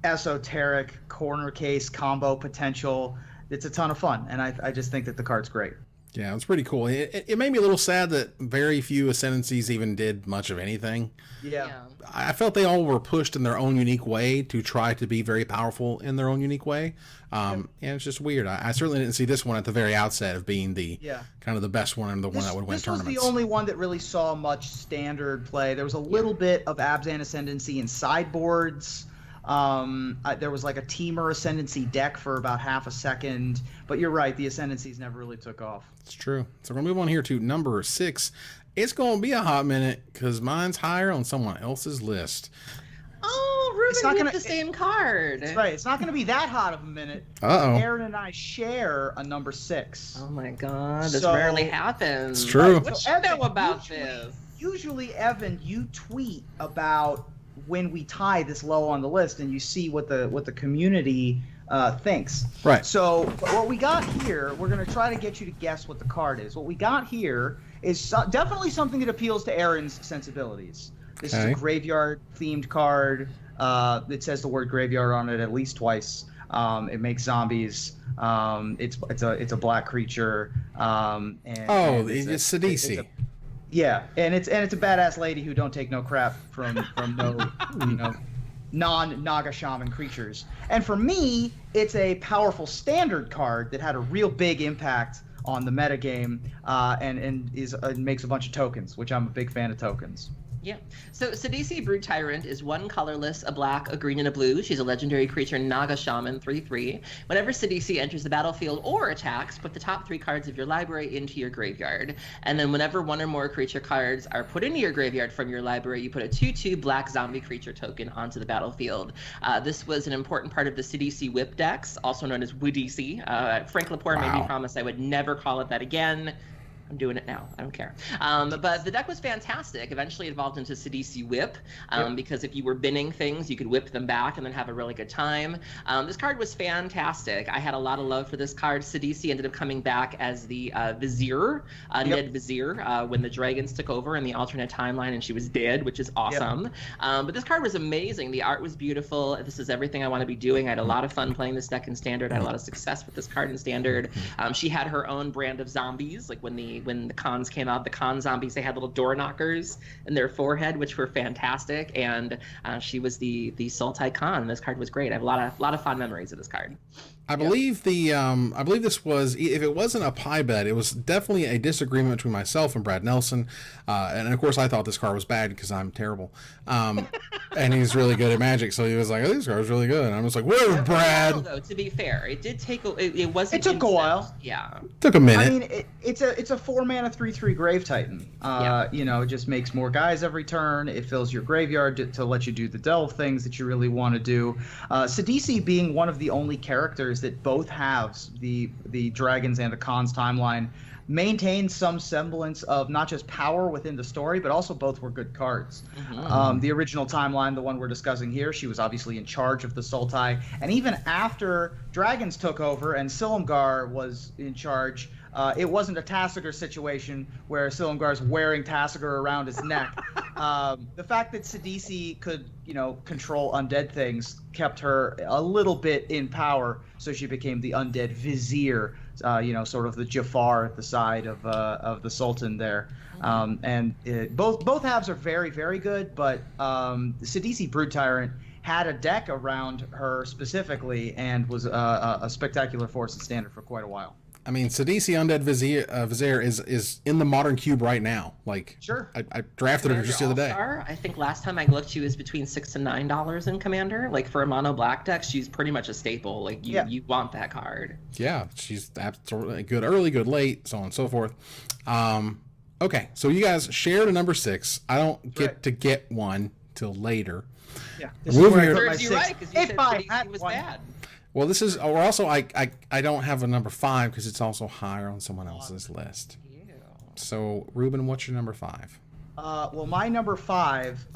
esoteric corner case combo potential. It's a ton of fun, and I just think that the card's great. Yeah, it's pretty cool. It made me a little sad that very few Ascendancies even did much of anything. Yeah. I felt they all were pushed in their own unique way to try to be very powerful in their own unique way. And it's just weird. I certainly didn't see this one at the very outset of being the kind of the best one and the one that would win tournaments. This was the only one that really saw much Standard play. There was a little bit of Abzan Ascendancy in sideboards. There was like a Temur Ascendancy deck for about half a second, but you're right, the Ascendancies never really took off. It's true. So we're going to move on here to number 6. It's going to be a hot minute because mine's higher on someone else's list. Oh, Ruben, we have the same card. That's right. It's not going to be that hot of a minute. Uh-oh. Aaron and I share a number 6. Oh my God, this rarely happens. It's true. What you know about this? Usually, Evan, you tweet about when we tie this low on the list, and you see what the community thinks. Right. So what we got here, we're going to try to get you to guess what the card is. What we got here is definitely something that appeals to Aaron's sensibilities. This is a graveyard-themed card. It says the word graveyard on it at least twice. It makes zombies. It's a black creature. It's Sidisi. Yeah, and it's a badass lady who don't take no crap from no non-Naga Shaman creatures. And for me, it's a powerful Standard card that had a real big impact on the metagame, and makes a bunch of tokens, which I'm a big fan of tokens. Yeah. So Sidisi Brood Tyrant is one colorless, a black, a green, and a blue. She's a legendary creature, Naga Shaman, 3/3. Whenever Sidisi enters the battlefield or attacks, put the top 3 cards of your library into your graveyard. And then whenever one or more creature cards are put into your graveyard from your library, you put a 2/2 black zombie creature token onto the battlefield. This was an important part of the Sidisi whip decks, also known as Woodisi. Frank Lepore made me promise I would never call it that again. I'm doing it now. I don't care. But the deck was fantastic. Eventually it evolved into Sidisi Whip, because if you were binning things, you could whip them back and then have a really good time. This card was fantastic. I had a lot of love for this card. Sidisi ended up coming back as the Vizier, Ned Vizier, when the dragons took over in the alternate timeline and she was dead, which is awesome. But this card was amazing. The art was beautiful. This is everything I want to be doing. I had a lot of fun playing this deck in Standard. I had a lot of success with this card in Standard. She had her own brand of zombies, like when the cons came out, the con zombies, they had little door knockers in their forehead, which were fantastic, and she was the Sultai con. This card was great. I have a lot of fond memories of this card. I believe I believe this was, if it wasn't a pie bet, it was definitely a disagreement between myself and Brad Nelson, and of course I thought this card was bad because I'm terrible, and he's really good at Magic, so he was like, oh, this card's really good, and I'm just like, whoa, Brad. Though, to be fair, it did take it wasn't. It took a while. Yeah, took a minute. I mean, it's a 4-mana 3/3 Grave Titan. You know, it just makes more guys every turn. It fills your graveyard to let you do the delve things that you really want to do. Sidisi being one of the only characters that both halves, the dragons and the cons timeline, maintained some semblance of not just power within the story, but also both were good cards. The original timeline, the one we're discussing here, she was obviously in charge of the Sultai, and even after dragons took over and Silumgar was in charge, it wasn't a Tassiger situation where Silumgar's wearing Tassiger around his neck. The fact that Sidisi could, control undead things kept her a little bit in power, so she became the undead Vizier, sort of the Jafar at the side of the Sultan there. Both halves are very, very good, but Sidisi Brood Tyrant had a deck around her specifically and was a spectacular force in Standard for quite a while. I mean, Sidisi Undead Vizier is in the modern cube right now. Like, sure, I drafted her just the other day. I think last time I looked, she was between $6 and $9 in Commander. Like, for a mono black deck, she's pretty much a staple. Like, you want that card. Yeah, she's absolutely good early, good late, so on and so forth. Okay, so you guys shared a number 6. I don't get to get one till later. Yeah, this is where serves you right, because you said Sidisi was bad. Well, this is, or also I don't have a number 5 because it's also higher on someone else's list. Ew. So, Ruben, what's your number 5? Well, my number 5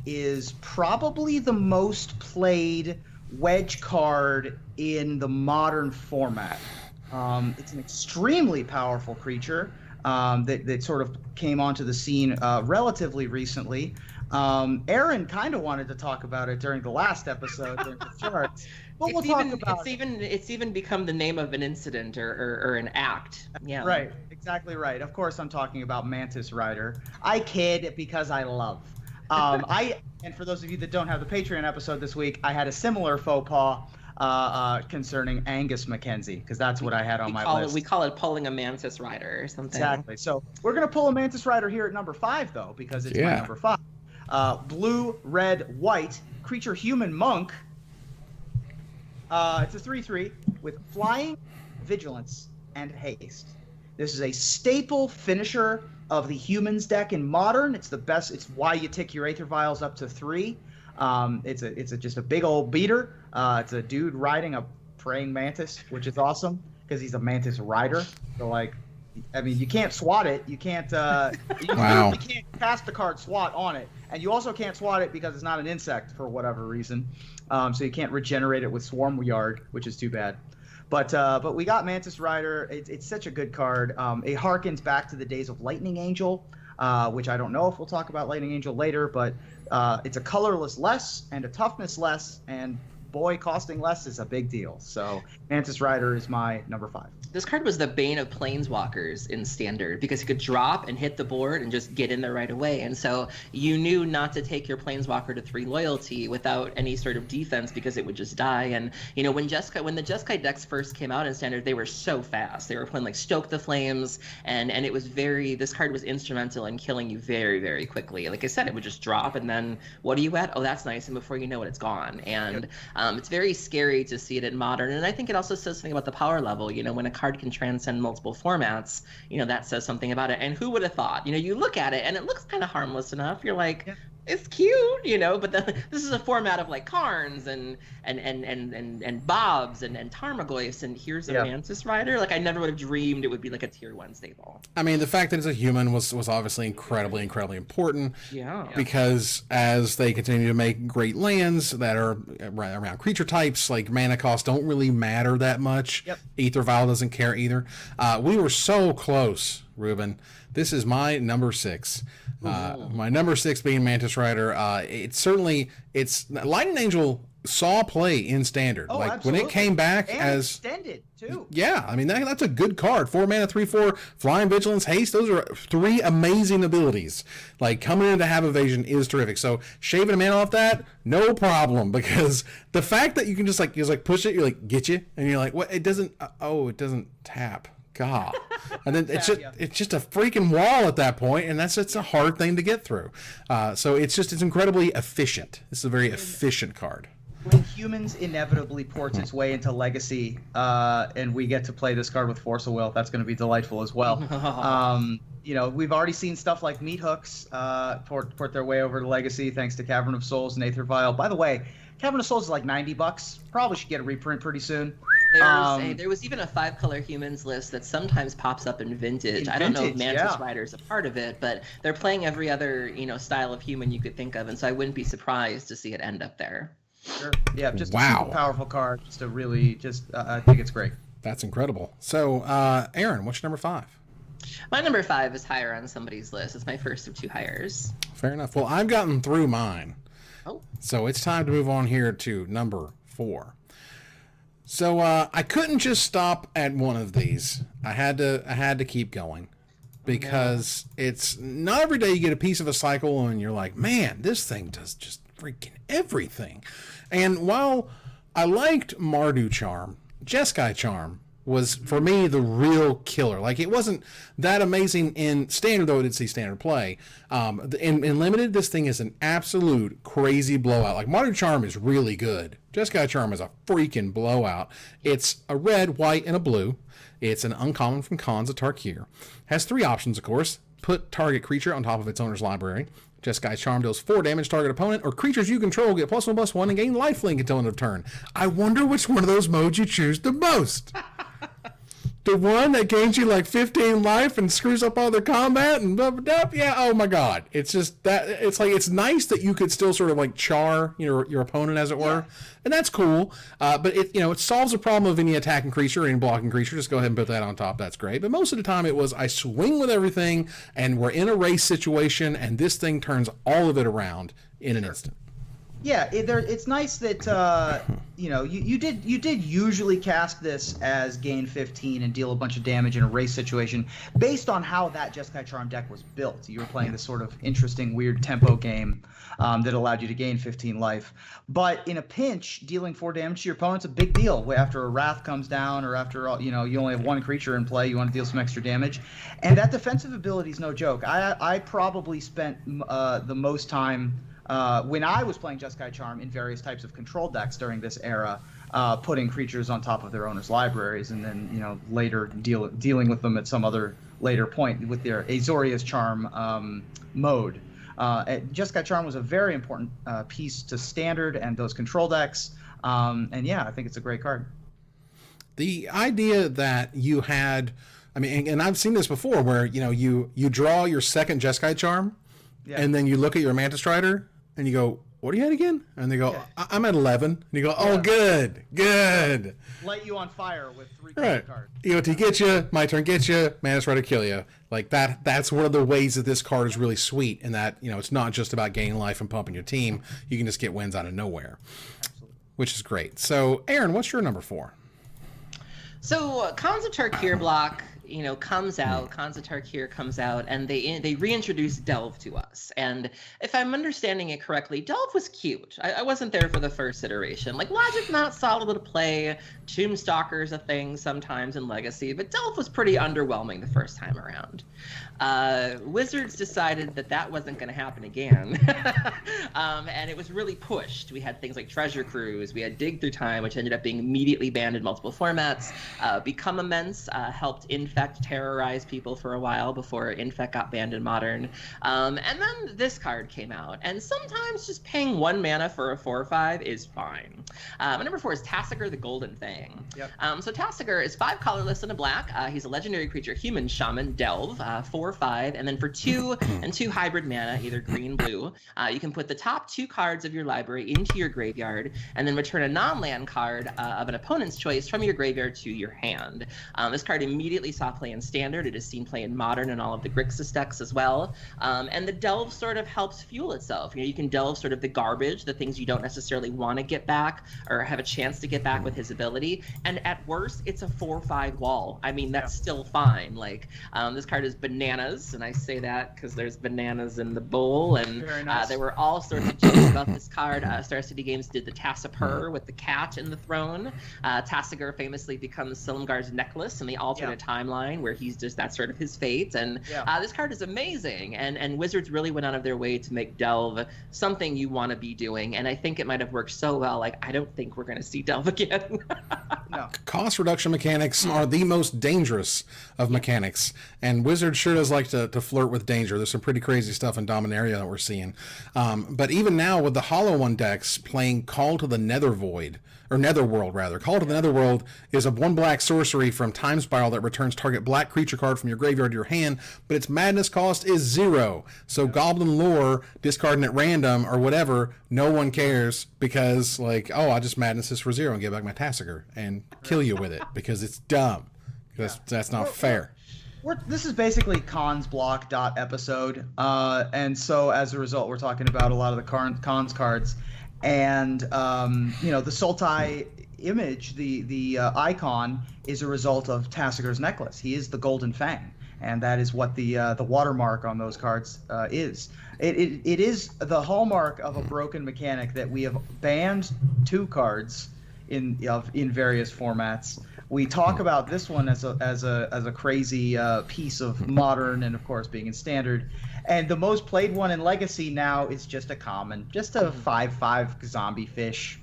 is probably the most played Wedge card in the modern format. It's an extremely powerful creature that sort of came onto the scene relatively recently. Aaron kind of wanted to talk about it during the last episode during the charts. But we'll talk about it. It's even become the name of an incident or an act. Yeah. Right. Exactly right. Of course, I'm talking about Mantis Rider. I kid because I love. And for those of you that don't have the Patreon episode this week, I had a similar faux pas concerning Angus Mackenzie, because that's what I had on my list. We call it pulling a Mantis Rider or something. Exactly. So we're going to pull a Mantis Rider here at number 5, though, because it's my number 5. Blue, red, white, creature human monk. It's a 3/3 with flying, vigilance, and haste. This is a staple finisher of the humans deck in Modern. It's the best. It's why you tick your Aether Vials up to 3. It's just a big old beater. It's a dude riding a praying mantis, which is awesome because he's a Mantis Rider. So you can't swat it. You can't. You can't cast the card swat on it, and you also can't swat it because it's not an insect for whatever reason. So you can't regenerate it with Swarm Yard, which is too bad. But we got Mantis Rider. It's such a good card. It harkens back to the days of Lightning Angel, which I don't know if we'll talk about Lightning Angel later, but it's a colorless less and a toughness less, and boy, costing less is a big deal. So Mantis Rider is my number 5. This card was the bane of planeswalkers in Standard because it could drop and hit the board and just get in there right away. And so you knew not to take your planeswalker to 3 loyalty without any sort of defense because it would just die. And you know, when the Jeskai decks first came out in Standard, they were so fast. They were playing like Stoke the Flames, and it was this card was instrumental in killing you very, very quickly. Like I said, it would just drop, and then what are you at? Oh, that's nice. And before you know it, it's gone. And it's very scary to see it in Modern. And I think it also says something about the power level. You know, when a card can transcend multiple formats, you know, that says something about it. And who would have thought? You know, you look at it and it looks kind of harmless enough. You're like, it's cute, you know, but this is a format of like Karns and Bobs and Tarmogoyfs, and here's a Mantis Rider. Like I never would have dreamed it would be like a tier 1 staple. I mean, the fact that it's a human was obviously incredibly important. Yeah. Because as they continue to make great lands that are around creature types, like mana costs don't really matter that much. Yep. Ether Vial doesn't care either. We were so close, Ruben. This is my number 6. My number 6 being Mantis Rider. It's Lightning Angel saw play in Standard. Like absolutely. when it came back and as extended too. Yeah, I mean that's a good card. 4 mana, 3/4, Flying, Vigilance, Haste. Those are 3 amazing abilities. Like coming in to have evasion is terrific. So shaving a mana off that, no problem, because the fact that you can just push it, you're like get you, and you're like what? It doesn't. It doesn't tap. God. And then it's just a freaking wall at that point, and it's a hard thing to get through. So it's incredibly efficient. It's a very efficient card. When Humans inevitably ports its way into Legacy, and we get to play this card with Force of Will, that's going to be delightful as well. You know, we've already seen stuff like Meat Hooks port their way over to Legacy thanks to Cavern of Souls and Aether Vial. By the way, Cavern of Souls is like $90. Probably should get a reprint pretty soon. There was even a 5-color Humans list that sometimes pops up in Vintage. I don't know if Mantis Rider is a part of it, but they're playing every other, you know, style of human you could think of, and so I wouldn't be surprised to see it end up there. Sure. Yeah, just a super powerful card. I think it's great. That's incredible. So, Aaron, what's your number 5? My number 5 is higher on somebody's list. It's my first of 2 hires. Fair enough. Well, I've gotten through mine. Oh. So it's time to move on here to number 4. So I couldn't just stop at one of these. I had to keep going, because it's not every day you get a piece of a cycle and you're like, man, this thing does just freaking everything. And while I liked Mardu Charm, Jeskai Charm was for me the real killer. Like it wasn't that amazing in Standard, though I did see Standard play. In Limited, this thing is an absolute crazy blowout. Like Mardu Charm is really good. Jeskai Charm is a freaking blowout. It's a red, white, and a blue. It's an uncommon from Khans of Tarkir. Has 3 options, of course. Put target creature on top of its owner's library. Jeskai Charm deals 4 damage to target opponent, or creatures you control get +1/+1 and gain lifelink until end of turn. I wonder which one of those modes you choose the most. The one that gains you like 15 life and screws up all their combat and blah, blah, blah. Yeah, oh my god. It's just that it's nice that you could still sort of like char your opponent, as it were. And that's cool. But it solves the problem of any attacking creature or any blocking creature. Just go ahead and put that on top. That's great. But most of the time it was I swing with everything and we're in a race situation and this thing turns all of it around in an instant. Yeah, it's nice that you did usually cast this as gain 15 and deal a bunch of damage in a race situation based on how that Jeskai Charm deck was built. You were playing this sort of interesting, weird tempo game that allowed you to gain 15 life. But in a pinch, dealing 4 damage to your opponent's a big deal. After a Wrath comes down, or after you only have 1 creature in play, you want to deal some extra damage, and that defensive ability is no joke. I probably spent the most time. When I was playing Jeskai Charm in various types of control decks during this era, putting creatures on top of their owners' libraries, and then later dealing with them at some other later point with their Azorius Charm mode. Jeskai Charm was a very important piece to Standard and those control decks, and yeah, I think it's a great card. The idea that you had, I mean, and I've seen this before, where you draw your second Jeskai Charm, and then you look at your Mantis Rider. And you go, what are you at again? And they go, I'm at 11. And you go, oh, good. Light you on fire with 3 right. cards. EOT get you, my turn get you, Mantis Rider kill you. Like that's one of the ways that this card is really sweet, in that, it's not just about gaining life and pumping your team. You can just get wins out of nowhere. Absolutely. which is great. So, Aaron, what's your number 4? So, Khans of Tarkir block, comes out, Khans of Tarkir comes out, and they reintroduce Delve to us. And if I'm understanding it correctly, Delve was cute. I wasn't there for the first iteration. Like, Logic not solid to play, Tombstalker's a thing sometimes in Legacy, but Delve was pretty underwhelming the first time around. Wizards decided that wasn't going to happen again. And it was really pushed. We had things like Treasure Cruise, we had Dig Through Time, which ended up being immediately banned in multiple formats. Become Immense helped Infect terrorize people for a while before Infect got banned in Modern. And then this card came out, and sometimes just paying 1 mana for a 4/5 is fine. My number 4 is Tassiger the Golden Fang. Yep. So Tassiger is 5 colorless and a black. He's a legendary creature, human shaman, Delve, 4/5, and then for 2 and 2 hybrid mana, either green, blue, you can put the top 2 cards of your library into your graveyard, and then return a non-land card of an opponent's choice from your graveyard to your hand. This card immediately saw play in Standard. It has seen play in Modern and all of the Grixis decks as well. And the Delve sort of helps fuel itself. You can delve sort of the garbage, the things you don't necessarily want to get back or have a chance to get back with his ability. And at worst, it's a 4/5 wall. I mean, that's still fine. Like, this card is bananas, and I say that because there's bananas in the bowl. And nice. there were all sorts of jokes about this card. Star City Games did the Tassipur with the cat in the throne. Tassiger famously becomes Silumgar's necklace in the alternate timeline, where that's sort of his fate. And this card is amazing, and Wizards really went out of their way to make Delve something you want to be doing, and I think it might have worked so well. Like, I don't think we're going to see Delve again. No. Cost reduction mechanics are the most dangerous of mechanics, and Wizards sure does like to flirt with danger. There's some pretty crazy stuff in Dominaria that we're seeing. But even now with the Hollow One decks playing Call to the Nethervoid, or Netherworld rather. Call to the Netherworld is a 1 black sorcery from Time Spiral that returns target black creature card from your graveyard to your hand, but its madness cost is 0. So Goblin Lore, discarding at random or whatever, no one cares, because like, oh, I just madness this for 0 and get back my Tassiger and kill you with it because it's dumb. Because that's not fair. This is basically Cons block episode, and so as a result, we're talking about a lot of the Cons cards. And the Sultai image, the icon, is a result of Tassiger's necklace. He is the Golden Fang, and that is what the watermark on those cards is. It is the hallmark of a broken mechanic that we have banned 2 cards in various formats. We talk about this one as a crazy piece of Modern, and of course being in Standard. And the most played one in Legacy now is just a common, just a 5/5 zombie fish.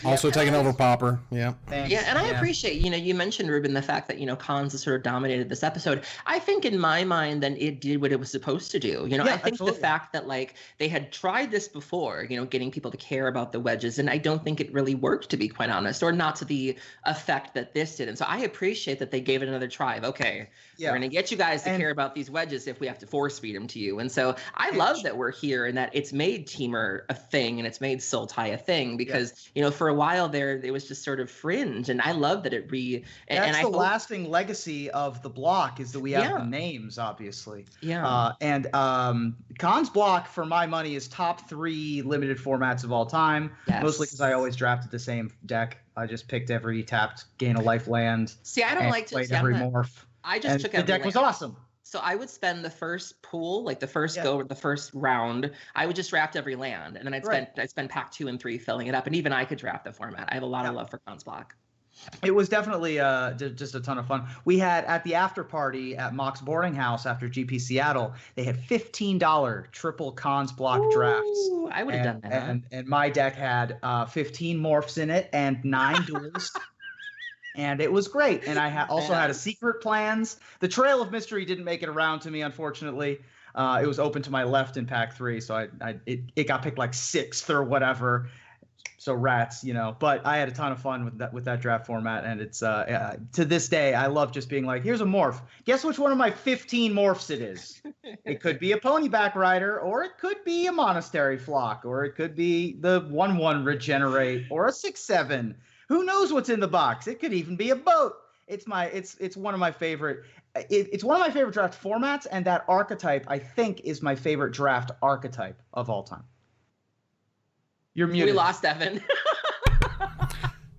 Also taking over Pauper. Yeah. Thanks. Yeah, and I appreciate, you mentioned, Ruben, the fact that, Cons has sort of dominated this episode. I think in my mind, then it did what it was supposed to do. I think the fact that, like, they had tried this before, getting people to care about the wedges, and I don't think it really worked, to be quite honest, or not to the effect that this did. And so I appreciate that they gave it another try. Okay, we're going to get you guys to care about these wedges if we have to force feed them to you. And so I love that we're here and that it's made Temur a thing and it's made Sultai a thing, because, for a while there, it was just sort of fringe, and I love that it That's the lasting legacy of the block, is that we have the names, obviously. Yeah. And Cons block, for my money, is top 3 limited formats of all time. Yes. Mostly because I always drafted the same deck. I just picked every tapped gain a life land. See, I don't like to played every morph. I just took the deck was awesome. So I would spend the first pool, like the first go, the first round, I would just draft every land, and then I'd spend pack 2 and 3 filling it up, and even I could draft the format. I have a lot of love for Cons block. It was definitely just a ton of fun. We had, at the after party at Mock's boarding house after GP Seattle, they had $15 triple Cons block drafts. I would have done that. And my deck had 15 morphs in it and 9 duels. And it was great. And I also had a secret plans. The Trail of Mystery didn't make it around to me, unfortunately. It was open to my left in pack 3, so it got picked like 6th or whatever. So rats, But I had a ton of fun with that draft format, and it's to this day I love just being like, here's a morph. Guess which one of my 15 morphs it is? It could be a Ponyback Rider, or it could be a Monastery Flock, or it could be the 1/1 Regenerate, or a 6/7. Who knows what's in the box? It could even be a boat. It's one of my favorite. It's one of my favorite draft formats, and that archetype, I think, is my favorite draft archetype of all time. You're muted. We lost Evan.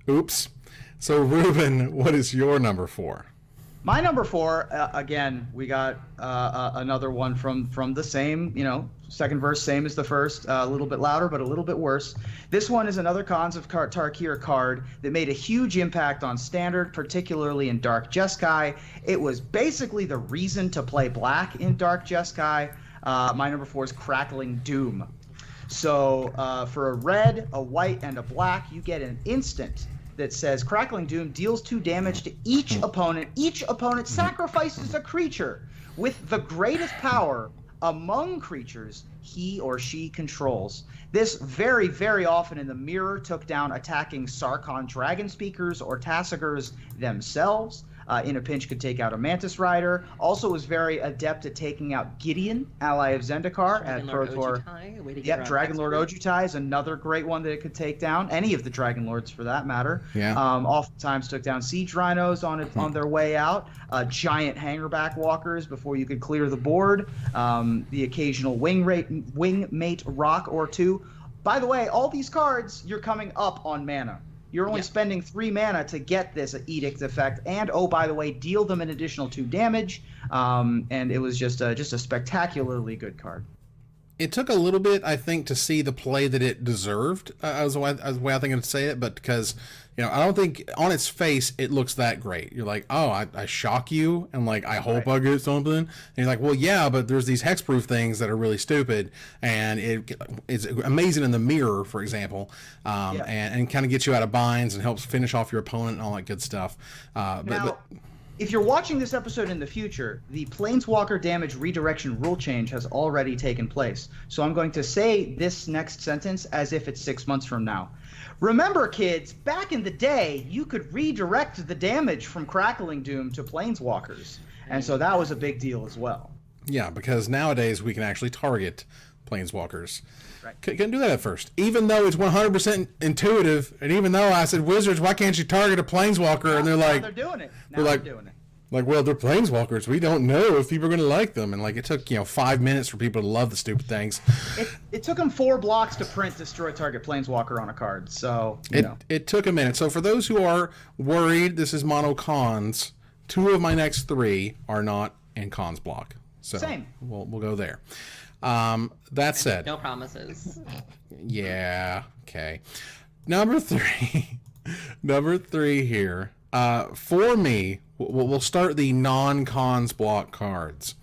Oops. So, Ruben, what is your number 4? My number 4, again, we got another one from the same, second verse, same as the first, a little bit louder, but a little bit worse. This one is another Khans of Tarkir card that made a huge impact on Standard, particularly in Dark Jeskai. It was basically the reason to play black in Dark Jeskai. My number 4 is Crackling Doom. So for a red, a white, and a black, you get an instant that says Crackling Doom deals 2 damage to each opponent. Each opponent sacrifices a creature with the greatest power among creatures he or she controls. This very, very often in the mirror took down attacking Sarkhan Dragon Speakers or Tassigurs themselves. In a pinch could take out a Mantis Rider. Also was very adept at taking out Gideon, ally of Zendikar at Pro Tour. Yep, Dragonlord Ojutai is another great one that it could take down. Any of the Dragonlords for that matter. Yeah. Oftentimes took down Siege Rhinos on their way out. Giant Hangerback Walkers before you could clear the board. The occasional Wingmate Rock or 2. By the way, all these cards, you're coming up on mana. You're only spending 3 mana to get this Edict effect, and oh, by the way, deal them an additional 2 damage. And it was just a spectacularly good card. It took a little bit, I think, to see the play that it deserved, as the way I think I'd say it, but because, I don't think on its face it looks that great. You're like, oh, I shock you, and like, I hope I get something. And you're like, well, yeah, but there's these hexproof things that are really stupid, and it's amazing in the mirror, for example, and kind of gets you out of binds and helps finish off your opponent and all that good stuff. But if you're watching this episode in the future, the Planeswalker damage redirection rule change has already taken place. So I'm going to say this next sentence as if it's 6 months from now. Remember, kids, back in the day, you could redirect the damage from Crackling Doom to Planeswalkers. And so that was a big deal as well. Yeah, because nowadays we can actually target Planeswalkers. Right. Couldn't do that at first. Even though it's 100% intuitive, and even though I said, Wizards, why can't you target a Planeswalker? And they're like... Now they're doing it. They're doing it. Like, well, they're Planeswalkers. We don't know if people are going to like them. And, like, it took, 5 minutes for people to love the stupid things. It took them 4 blocks to print Destroy Target Planeswalker on a card. So, It took a minute. So, for those who are worried this is mono Khans, 2 of my next 3 are not in Khans block. So, same. We'll go there. That said... No promises. Yeah, okay. Number 3. Number 3 here. For me, we'll start the non-Khans block cards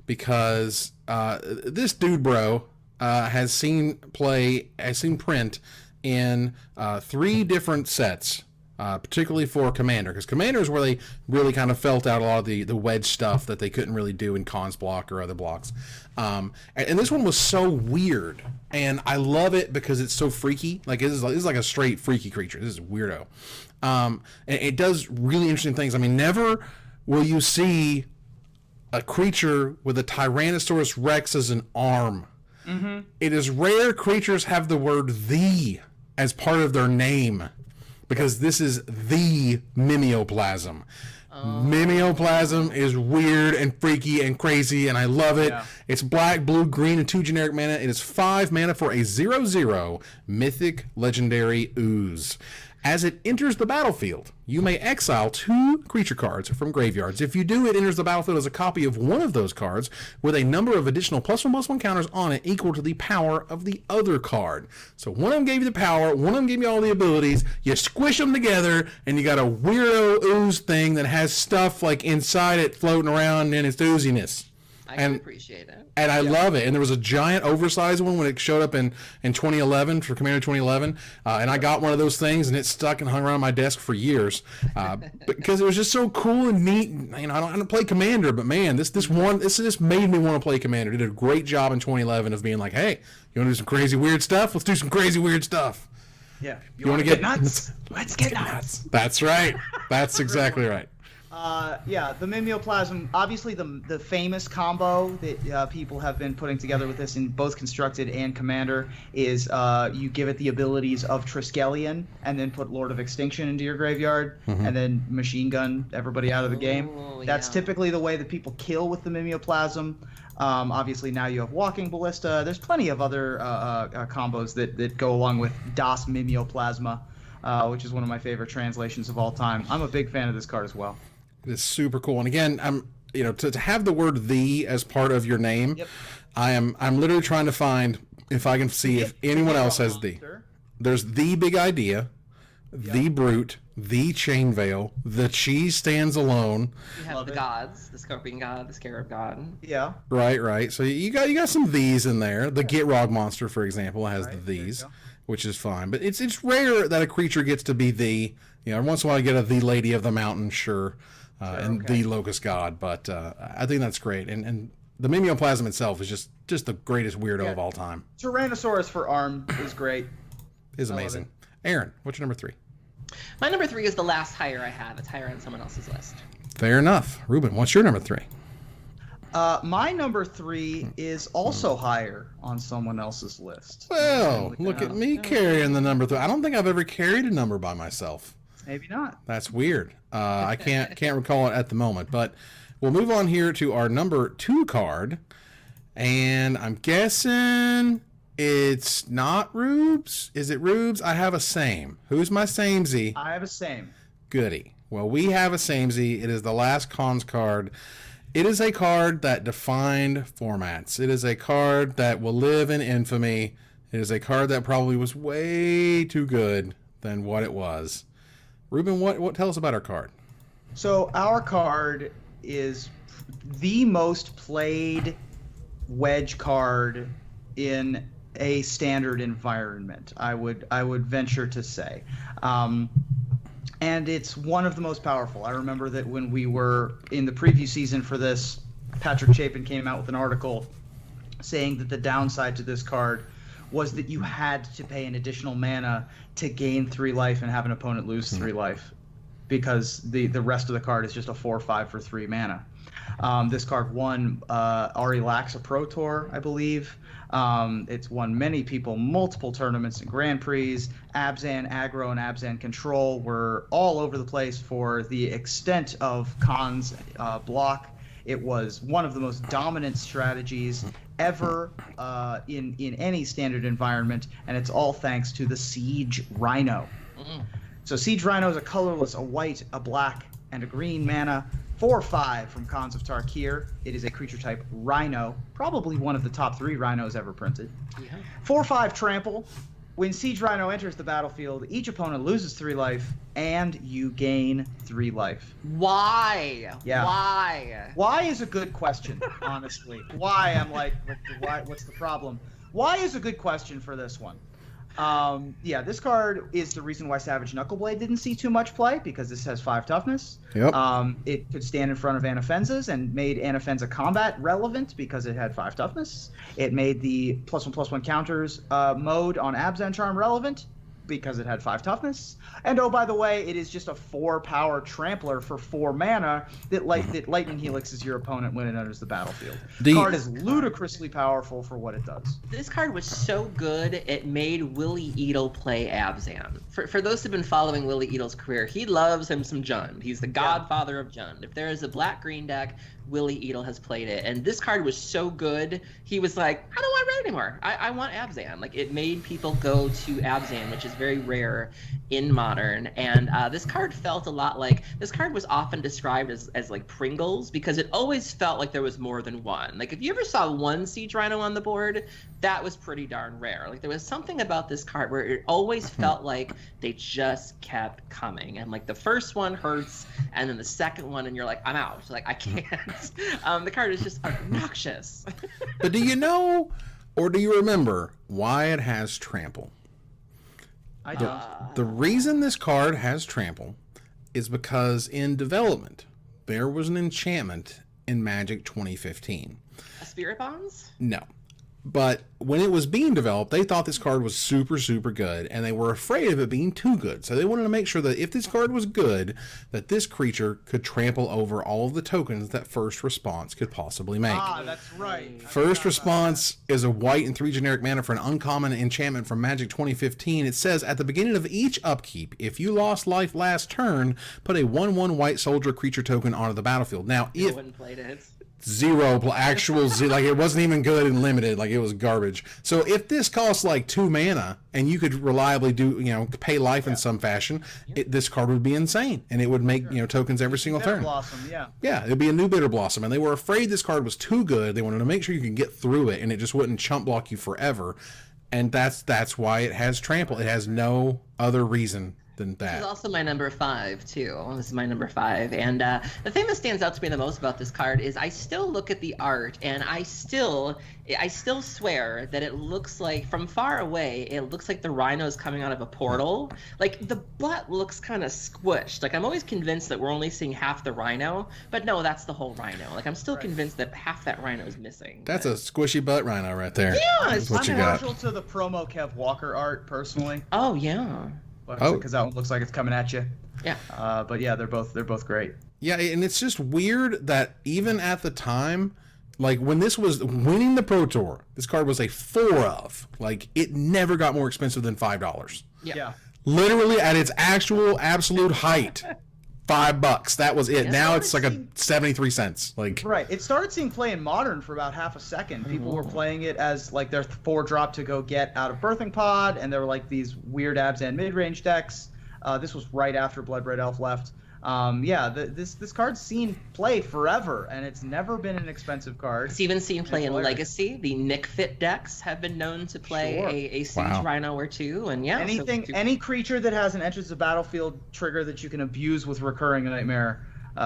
because this dude bro has seen print in 3 different sets, particularly for Commander, because Commander is where they really kind of felt out a lot of the Wedge stuff that they couldn't really do in Khans block or other blocks. And this one was so weird, and I love it because it's so freaky. Like, this is like a straight freaky creature. This is weirdo. And it does really interesting things. I mean, never will you see a creature with a Tyrannosaurus Rex as an arm. Mm-hmm. It is rare creatures have the word "the" as part of their name, because this is the Mimeoplasm. Mimeoplasm is weird and freaky and crazy, and I love it. Yeah. It's black, blue, green, and 2 generic mana. It is 5 mana for a 0/0 mythic legendary ooze. As it enters the battlefield, you may exile 2 creature cards from graveyards. If you do, it enters the battlefield as a copy of one of those cards with a number of additional +1/+1 counters on it equal to the power of the other card. So one of them gave you the power, one of them gave you all the abilities, you squish them together, and you got a weirdo ooze thing that has stuff like inside it floating around in its ooziness. I can appreciate it. And I love it. And there was a giant oversized one when it showed up in 2011 for Commander 2011. And I got one of those things, and it stuck and hung around my desk for years because it was just so cool and neat. I don't play Commander, but man, this just made me want to play Commander. It did a great job in 2011 of being like, hey, you want to do some crazy weird stuff? Let's do some crazy weird stuff. Yeah. You want to get nuts? Let's get nuts. That's right. That's exactly right. The Mimeoplasm, obviously the famous combo that people have been putting together with this in both Constructed and Commander is you give it the abilities of Triskelion and then put Lord of Extinction into your graveyard and then machine gun everybody out of the game. That's typically the way that people kill with the Mimeoplasm. Obviously, now you have Walking Ballista. There's plenty of other combos that go along with Das Mimeoplasma, which is one of my favorite translations of all time. I'm a big fan of this card as well. It's super cool. And again, to have the word "the" as part of your name, yep. I'm literally trying to find if I can see if anyone else has "the." There's the Big Idea, the Brute, the Chain Veil, the Cheese Stands Alone. You have the gods, the Scorpion God, the Scarab God. Yeah. Right. So you got some these in there. The Gitrog monster, for example, has the these, which is fine. But it's rare that a creature gets to be the. Every once in a while you get a the Lady of the Mountain, sure, and the Locust God. But I think that's great. And the Mimeoplasm itself is just the greatest weirdo of all time. Tyrannosaurus for arm is great. Is amazing. Aaron, what's your number 3? My number 3 is the last hire I have. It's higher on someone else's list. Fair enough. Ruben, what's your number 3? My number 3 is also higher on someone else's list. Well, look at me carrying the number 3. I don't think I've ever carried a number by myself. Maybe not. That's weird. I can't recall it at the moment, but we'll move on here to our number 2 card, and I'm guessing it's not Rubes. Is it Rubes? I have a same. Who's my samey? I have a same. Goody. Well, we have a samey. It is the last cons card. It is a card that defined formats. It is a card that will live in infamy. It is a card that probably was way too good than what it was. Ruben, what tell us about our card? So our card is the most played Wedge card in a standard environment, I would venture to say. And it's one of the most powerful. I remember that when we were in the preview season for this, Patrick Chapin came out with an article saying that the downside to this card was that you had to pay an additional mana to gain 3 life and have an opponent lose 3 life, because the rest of the card is just a 4/5 for 3 mana. This card won Ari Laxa Pro Tour, I believe. It's won many people, multiple tournaments and Grand Prix. Abzan Aggro and Abzan Control were all over the place for the extent of Khan's block. It was one of the most dominant strategies ever in any standard environment, and it's all thanks to the Siege Rhino. So Siege Rhino is a colorless, a white, a black, and a green mana. 4/5 from Khans of Tarkir. It is a creature type Rhino, probably one of the top 3 Rhinos ever printed. 4/5 trample. When Siege Rhino enters the battlefield, each opponent loses 3 life, and you gain 3 life. Why? Yeah. Why? Why is a good question, honestly. Why? I'm like, what's the problem? Why is a good question for this one. This card is the reason why Savage Knuckleblade didn't see too much play, because this has 5 toughness. Yep. It could stand in front of Anafenzas and made Anafenza combat relevant because it had 5 toughness. It made the +1/+1 counters mode on Abzan Charm relevant because it had 5 toughness. And oh, by the way, it is just a 4-power trampler for 4 mana that lightning helixes your opponent when it enters the battlefield. The card is ludicrously powerful for what it does. This card was so good, it made Willie Edel play Abzan. For those who've been following Willie Edel's career, he loves him some Jund. He's the godfather of Jund. If there is a black-green deck, Willie Edel has played it. And this card was so good, he was like, I don't want red anymore. I want Abzan. Like, it made people go to Abzan, which is very rare in Modern. And this card felt a lot like, this card was often described as like Pringles, because it always felt like there was more than one. Like, if you ever saw one Siege Rhino on the board, that was pretty darn rare. Like, there was something about this card where it always felt like they just kept coming. And like, the first one hurts, and then the second one, and you're like, I'm out. Like, I can't. The card is just obnoxious. But do you know, or do you remember, why it has trample? I don't. The reason this card has trample is because in development, there was an enchantment in Magic 2015. A Spirit Bonds? No. But when it was being developed, they thought this card was super, super good, and they were afraid of it being too good. So they wanted to make sure that if this card was good, that this creature could trample over all of the tokens that First Response could possibly make. That's right. First Response is a white and 3 generic mana for an uncommon enchantment from Magic 2015. It says, at the beginning of each upkeep, if you lost life last turn, put a 1/1 white soldier creature token onto the battlefield. Now, No one played it. zero actual like it wasn't even good and limited, like it was garbage. So if this costs like 2 mana and you could reliably do, pay life in some fashion, this card would be insane, and it would make tokens every single turn. Blossom, it'd be a new Bitter Blossom, and they were afraid this card was too good. They wanted to make sure you could get through it and it just wouldn't chump block you forever, and that's why it has trample. It has no other reason than that. This is also my number 5 too. This is my number 5, and the thing that stands out to me the most about this card is I still look at the art, and I still swear that it looks like, from far away, it looks like the Rhino is coming out of a portal. Like, the butt looks kind of squished. Like, I'm always convinced that we're only seeing half the Rhino, but no, that's the whole Rhino. Like, I'm still convinced that half that Rhino is missing. That's a squishy butt Rhino right there. Yeah, that's what you got. I'm partial to the promo Kev Walker art personally. Oh yeah. Because that one looks like it's coming at you. Yeah. But yeah, they're both great. Yeah, and it's just weird that even at the time, like when this was winning the Pro Tour, this card was a 4 of. Like, it never got more expensive than $5. Yeah. Literally at its actual absolute height, $5. That was it. Now it's like 73 cents. Like, right. It started seeing play in Modern for about half a second. People were playing it as like their 4-drop to go get out of Birthing Pod, and there were like these weird Abzan mid-range decks. This was right after Blood Red Elf left. This card's seen play forever, and it's never been an expensive card. It's even seen play in Legacy. The Nick Fit decks have been known to play a Siege Rhino or two, and any creature that has an enters the battlefield trigger that you can abuse with Recurring Nightmare,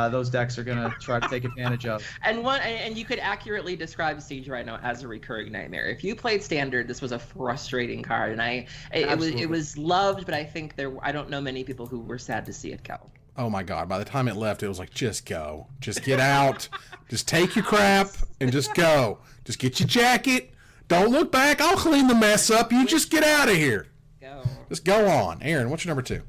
those decks are gonna try to take advantage of. And you could accurately describe Siege Rhino as a Recurring Nightmare. If you played Standard, this was a frustrating card, and it was loved, but I think I don't know many people who were sad to see it go. Oh my God, by the time it left, it was like, just go. Just get out. Just take your crap and just go. Just get your jacket. Don't look back. I'll clean the mess up. You just get out of here. Go. Just go on. Aaron, what's your number 2?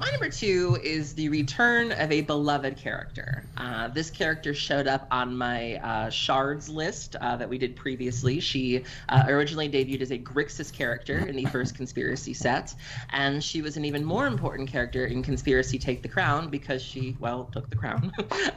My number 2 is the return of a beloved character. This character showed up on my Shards list that we did previously. She originally debuted as a Grixis character in the first Conspiracy set, and she was an even more important character in Conspiracy Take the Crown because she, took the crown.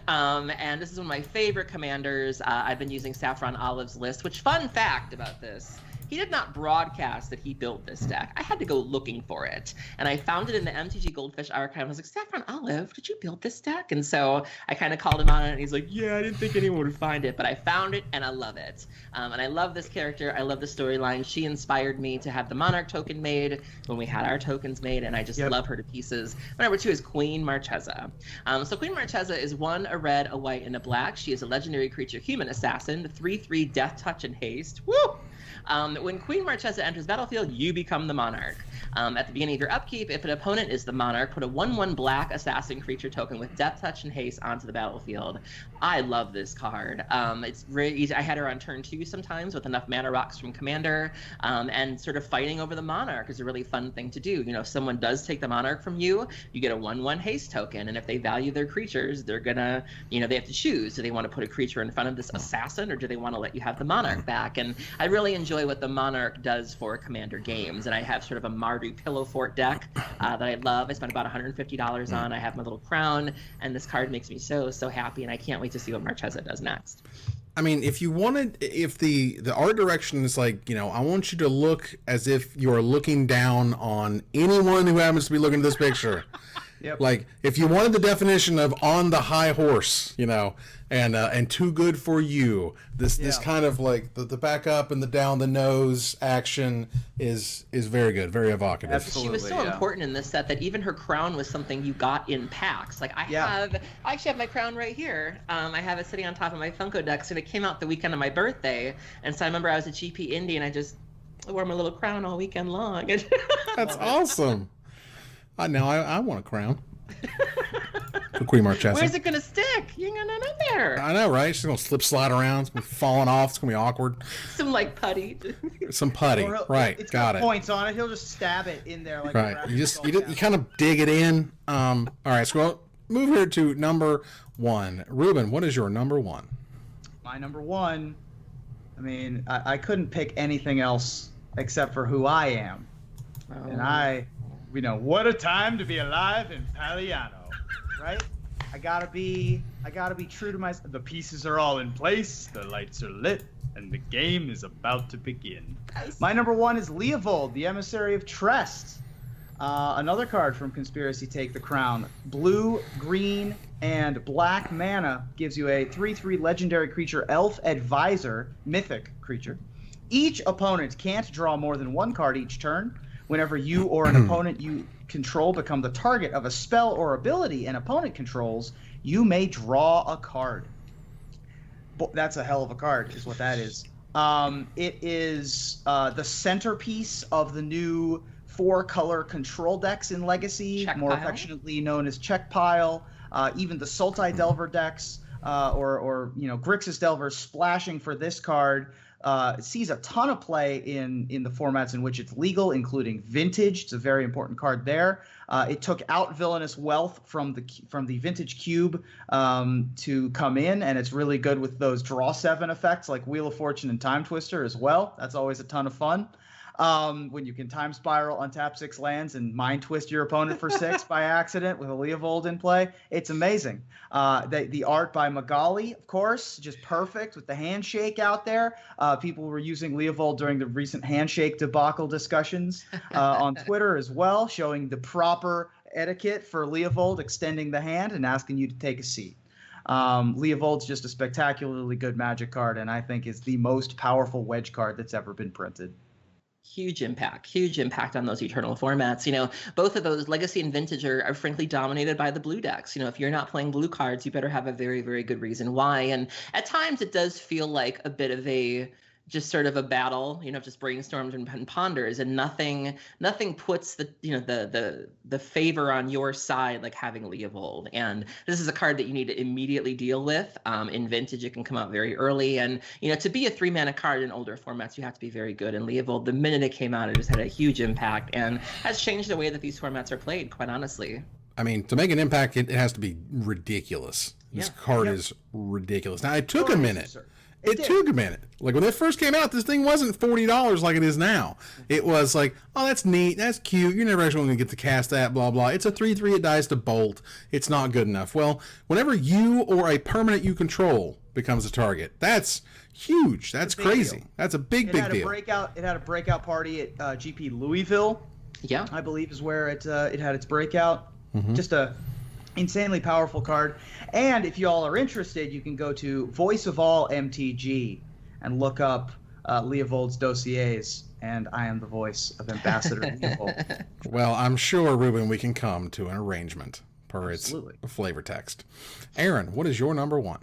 And this is one of my favorite commanders. I've been using Saffron Olive's list, which, fun fact about this, he did not broadcast that he built this deck. I had to go looking for it. And I found it in the MTG Goldfish archive. I was like, Saffron Olive, did you build this deck? And so I kind of called him on it, and he's like, yeah, I didn't think anyone would find it. But I found it, and I love it. And I love this character. I love the storyline. She inspired me to have the Monarch token made when we had our tokens made, and I just love her to pieces. My number 2 is Queen Marchesa. So Queen Marchesa is 1, a red, a white, and a black. She is a legendary creature human assassin, 3/3 death touch and haste. Woo! When Queen Marchesa enters battlefield, you become the Monarch. At the beginning of your upkeep, if an opponent is the Monarch, put a 1/1 black assassin creature token with Death Touch and Haste onto the battlefield. I love this card. It's very easy. I had her on turn 2 sometimes with enough mana rocks from Commander, and sort of fighting over the Monarch is a really fun thing to do. If someone does take the Monarch from you, you get a 1/1 Haste token, and if they value their creatures, they're gonna, they have to choose. Do they want to put a creature in front of this assassin, or do they want to let you have the Monarch back? And I really enjoy what the Monarch does for Commander games, and I have sort of a Mardu Pillow Fort deck that I love. I spent about $150 on. I have my little crown, and this card makes me so happy, and I can't wait to see what Marchesa does next. I mean, if the art direction is like, I want you to look as if you're looking down on anyone who happens to be looking at this picture. Yep. Like, if you wanted the definition of on the high horse, and too good for you, this kind of like the back up and the down the nose action is very good, very evocative. Absolutely, she was so important in this set that even her crown was something you got in packs. Like I actually have my crown right here. I have it sitting on top of my Funko decks, and it came out the weekend of my birthday. And so I remember I was at GP Indy, and I wore my little crown all weekend long. That's awesome. I want a crown. For Queen Marchesa. Where's it gonna stick? You ain't gonna know there. I know, right? She's gonna slide around. It's gonna be falling off. It's gonna be awkward. Some putty. Some putty. Right. It's got it. Points on it. He'll just stab it in there. Like right. You kind of dig it in. All right. So we'll move here to number 1. Ruben, what is your number 1? My number 1. I mean, I couldn't pick anything else except for who I am, and what a time to be alive in Paliano, right? I gotta be true to myself. The pieces are all in place, the lights are lit, and the game is about to begin. My number 1 is Leovold, the Emissary of Trest. Another card from Conspiracy Take the Crown. Blue, green, and black mana gives you a 3/3 legendary creature, Elf Advisor, mythic creature. Each opponent can't draw more than 1 card each turn. Whenever you or an opponent you control become the target of a spell or ability an opponent controls, you may draw a card. That's a hell of a card, is what that is. It is the centerpiece of the new 4-color control decks in Legacy, more affectionately known as Check Pile. Even the Sultai Delver decks, or Grixis Delver splashing for this card. It sees a ton of play in the formats in which it's legal, including Vintage. It's a very important card there. It took out Villainous Wealth from the Vintage Cube to come in, and it's really good with those draw 7 effects like Wheel of Fortune and Time Twister as well. That's always a ton of fun. When you can Time Spiral, untap 6 lands, and Mind Twist your opponent for 6 by accident with a Leovold in play. It's amazing. The art by Magali, of course, just perfect with the handshake out there. People were using Leovold during the recent handshake debacle discussions on Twitter as well, showing the proper etiquette for Leovold, extending the hand and asking you to take a seat. Leovold's just a spectacularly good Magic card, and I think is the most powerful Wedge card that's ever been printed. Huge impact on those Eternal formats. Both of those, Legacy and Vintage, are frankly dominated by the blue decks. If you're not playing blue cards, you better have a very, very good reason why. And at times it does feel like a bit of just sort of a battle, just brainstorms and ponders, and nothing puts the favor on your side like having Leovold. And this is a card that you need to immediately deal with. In Vintage, it can come out very early, and to be a 3-mana card in older formats, you have to be very good. And Leovold, the minute it came out, it just had a huge impact and has changed the way that these formats are played, quite honestly. I mean, to make an impact, it has to be ridiculous. This card is ridiculous. Now, it took a minute. It took a minute. Like, when it first came out, this thing wasn't $40 like it is now. It was like, oh, that's neat, that's cute, you're never actually going to get to cast that, blah, blah. It's a 3/3, it dies to bolt. It's not good enough. Well, whenever you or a permanent you control becomes a target, that's huge. That's crazy. Deal. That's a big deal. It had a breakout party at GP Louisville. Yeah. I believe is where it had its breakout. Mm-hmm. Just a insanely powerful card. And if you all are interested, you can go to Voice of All MTG and look up Leovold's dossiers, and I am the voice of Ambassador Leovold. Well, I'm sure, Ruben, we can come to an arrangement per its flavor text. Aaron, what is your number 1?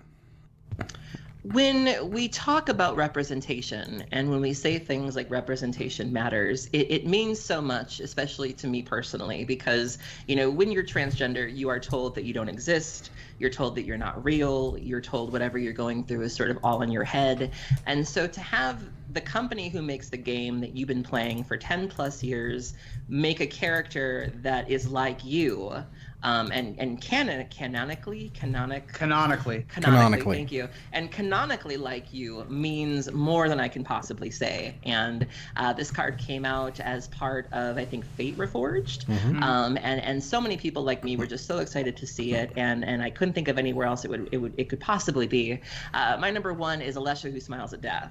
When we talk about representation, and when we say things like representation matters, it means so much, especially to me personally, because, when you're transgender, you are told that you don't exist. You're told that you're not real. You're told whatever you're going through is sort of all in your head. And so to have the company who makes the game that you've been playing for 10 plus years make a character that is like you, and canonically, thank you. And canonically like you means more than I can possibly say. And this card came out as part of, I think, Fate Reforged. Mm-hmm. And so many people like me were just so excited to see it, and I couldn't think of anywhere else it could possibly be. My number 1 is Alesha, Who Smiles at Death.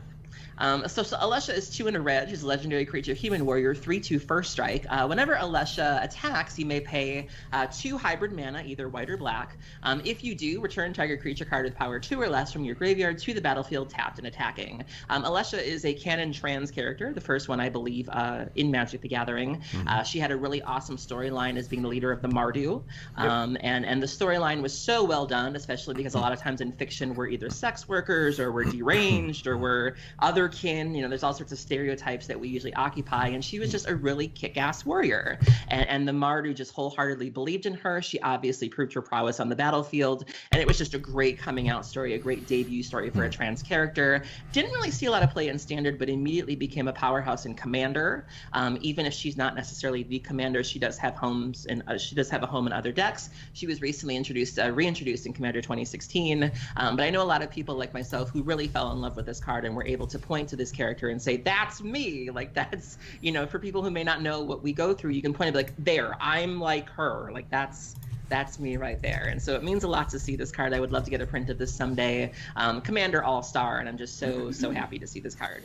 So Alesha is 2 and a red. She's a legendary creature, human warrior, 3/2 first strike. Whenever Alesha attacks, you may pay 2 hybrid mana, either white or black. If you do, return target creature card with power 2 or less from your graveyard to the battlefield, tapped and attacking. Alesha is a canon trans character, the first one, I believe, in Magic the Gathering. Mm-hmm. She had a really awesome storyline as being the leader of the Mardu. And the storyline was so well done, especially because a lot of times in fiction we're either sex workers or we're deranged or we're other kin. There's all sorts of stereotypes that we usually occupy, and she was just a really kick-ass warrior, and the Mardu just wholeheartedly believed in her. She obviously proved her prowess on the battlefield, and it was just a great coming out story, a great debut story for a trans character. Didn't really see a lot of play in Standard, but immediately became a powerhouse in Commander. Even if she's not necessarily the commander, she does have homes, and she does have a home in other decks. She was recently reintroduced in Commander 2016, but I know a lot of people like myself who really fell in love with this card and were able to point to this character and say, that's me. Like, that's, for people who may not know what we go through, you can point and be like, there, I'm like her. Like, that's That's me right there. And so it means a lot to see this card. I would love to get a print of this someday. Commander All-Star, and I'm just so happy to see this card.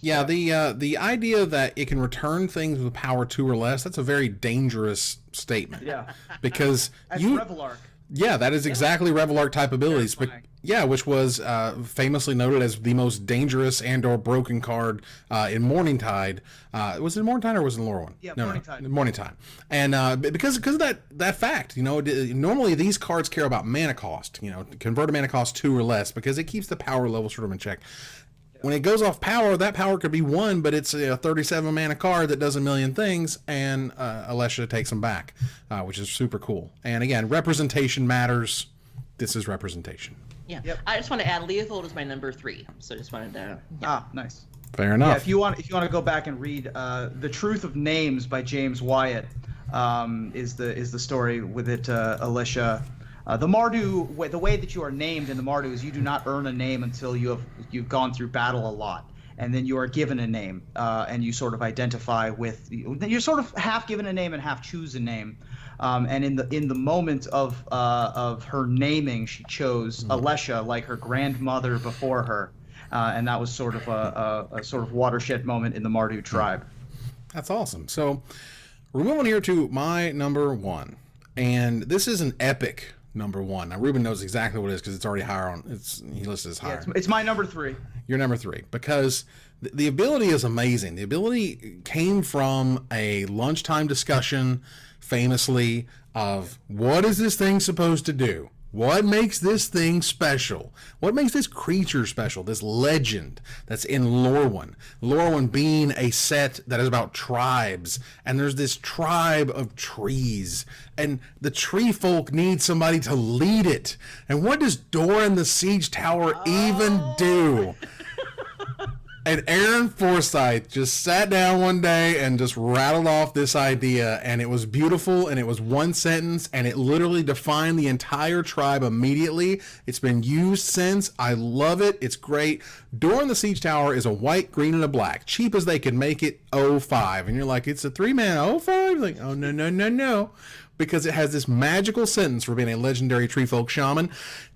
Yeah, the idea that it can return things with power 2 or less, that's a very dangerous statement. Yeah. Because That's Revelark. Yeah, that is exactly Revelark type abilities. But yeah, which was famously noted as the most dangerous and or broken card in Morningtide. Was it Morningtide or was it in Lore One? Yeah, Morningtide. Morningtide. And because of that fact, normally these cards care about mana cost. Convert a mana cost 2 or less because it keeps the power level sort of in check. When it goes off power, that power could be 1, but it's a 37 mana card that does a million things, and Alesha takes them back, which is super cool. And again, representation matters. This is representation. Yeah. Yep. I just want to add, Leopold is my number 3, so just wanted to. Yeah. Nice. Fair enough. Yeah, if you want to go back and read "The Truth of Names" by James Wyatt, is the story with it, Alesha. The Mardu, the way that you are named in the Mardu is you do not earn a name until you've gone through battle a lot, and then you are given a name, and you sort of identify with. You're sort of half given a name and half choose a name, and in the moment of her naming, she chose Alesha, like her grandmother before her, and that was sort of a sort of watershed moment in the Mardu tribe. That's awesome. So we're moving here to my number 1, and this is an epic number 1. Now Ruben knows exactly what it is because it's already higher on. He listed as higher. Yeah, it's my number 3. Your number 3 because the ability is amazing. The ability came from a lunchtime discussion, famously, of what is this thing supposed to do? What makes this thing special? What makes this creature special? This legend that's in Lorwyn. Lorwyn being a set that is about tribes. And there's this tribe of trees. And the tree folk need somebody to lead it. And what does Doran the Siege Tower even do? And Aaron Forsyth just sat down one day and just rattled off this idea, and it was beautiful, and it was one sentence, and it literally defined the entire tribe immediately. It's been used since. I love it. It's great. Doran the Siege Tower is a white, green, and a black. Cheap as they could make it, 05. And you're like, it's a 3-mana 05? Like, oh, no. Because it has this magical sentence for being a legendary tree folk shaman.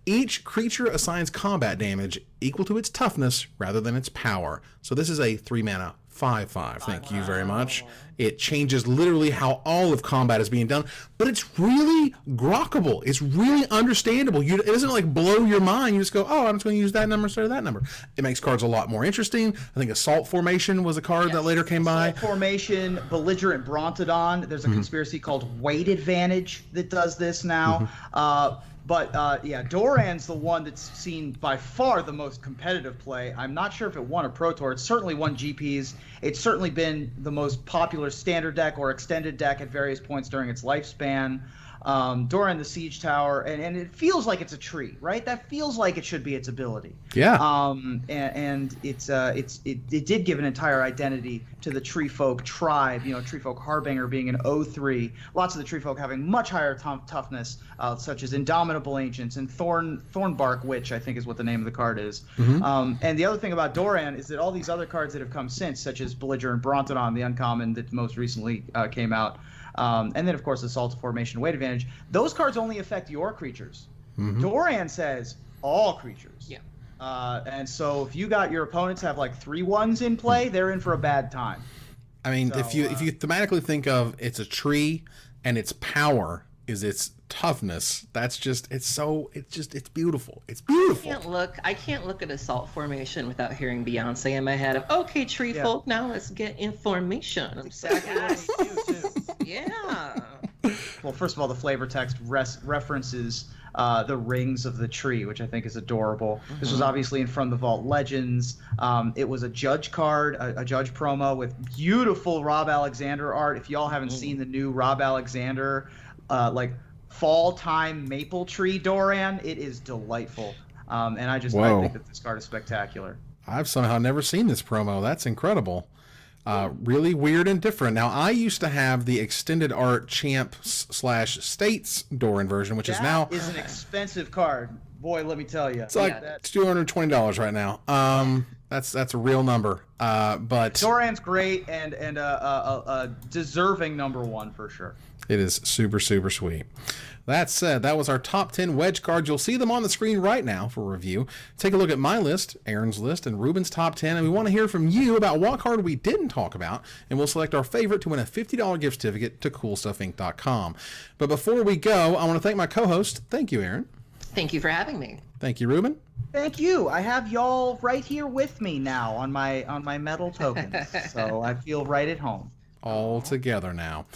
Each creature assigns combat damage equal to its toughness rather than its power. So this is a 3-mana 5/5. Thank you very much. It changes literally how all of combat is being done, but it's really grokkable. It's really understandable. It doesn't like blow your mind. You just go, oh, I'm just going to use that number instead of that number. It makes cards a lot more interesting. I think Assault Formation was a card that later came by. Assault Formation, Belligerent Brontodon. There's a conspiracy called Weight Advantage that does this now. But Doran's the one that's seen by far the most competitive play. I'm not sure if it won a Pro Tour. It's certainly won GPs. It's certainly been the most popular standard deck or extended deck at various points during its lifespan. Doran the Siege Tower, and it feels like it's a tree, right? That feels like it should be its ability. Yeah. And it did give an entire identity to the Tree Folk tribe. Tree Folk Harbinger being an 0/3. Lots of the Tree Folk having much higher toughness, such as Indomitable Ancients and Thornbark Witch, I think is what the name of the card is. And the other thing about Doran is that all these other cards that have come since, such as Belligerent Brontodon, the uncommon that most recently came out, and then, of course, Assault Formation, Weight Advantage. Those cards only affect your creatures. Doran says all creatures. Yeah. And so if you got your opponents have like 3/1s in play, they're in for a bad time. I mean, if you thematically think of it's a tree and its power is its toughness, it's beautiful. It's beautiful. I can't look at Assault Formation without hearing Beyonce in my head of, okay, tree folk, now let's get information. I'm exactly what they do, too. Yeah. Well, first of all, the flavor text references the rings of the tree, which I think is adorable. This was obviously in From the Vault Legends. It was a judge card, a judge promo with beautiful Rob Alexander art. If y'all haven't seen the new Rob Alexander, fall time maple tree Doran, it is delightful. And I think that this card is spectacular. I've somehow never seen this promo. That's incredible. Really weird and different. Now, I used to have the extended art Champ / States Doran version, which is now an expensive card. boy, let me tell you. It's like it's $220 right now. That's a real number. But Doran's great and a deserving number one for sure. It is super, super sweet. That said, that was our top 10 Wedge cards. You'll see them on the screen right now for review. Take a look at my list, Aaron's list, and Ruben's top 10, and we want to hear from you about what card we didn't talk about, and we'll select our favorite to win a $50 gift certificate to CoolStuffInc.com. But before we go, I want to thank my co-host. Thank you, Aaron. Thank you for having me. Thank you, Ruben. Thank you. I have y'all right here with me now on my metal tokens, so I feel right at home. All together now.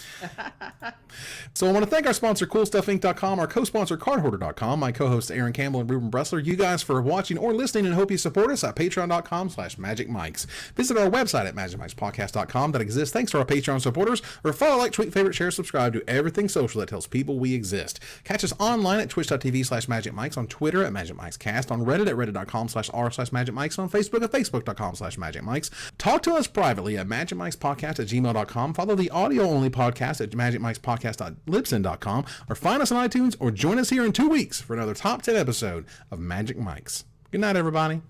So I want to thank our sponsor, CoolStuffInc.com, our co-sponsor, CardHoarder.com, my co-hosts, Aaron Campbell and Ruben Bressler, you guys for watching or listening, and hope you support us at Patreon.com/MagicMikes. Visit our website at MagicMikesPodcast.com that exists thanks to our Patreon supporters, or follow, like, tweet, favorite, share, subscribe to everything social that tells people we exist. Catch us online at Twitch.tv/MagicMikes, on Twitter at MagicMikesCast, on Reddit at Reddit.com/r/MagicMikes, on Facebook at Facebook.com/MagicMikes. Talk to us privately at MagicMikesPodcast@gmail.com. Follow the audio-only podcast at MagicMikesPodcast.libsyn.com, or find us on iTunes, or join us here in 2 weeks for another top 10 episode of Magic Mikes. Good night, everybody.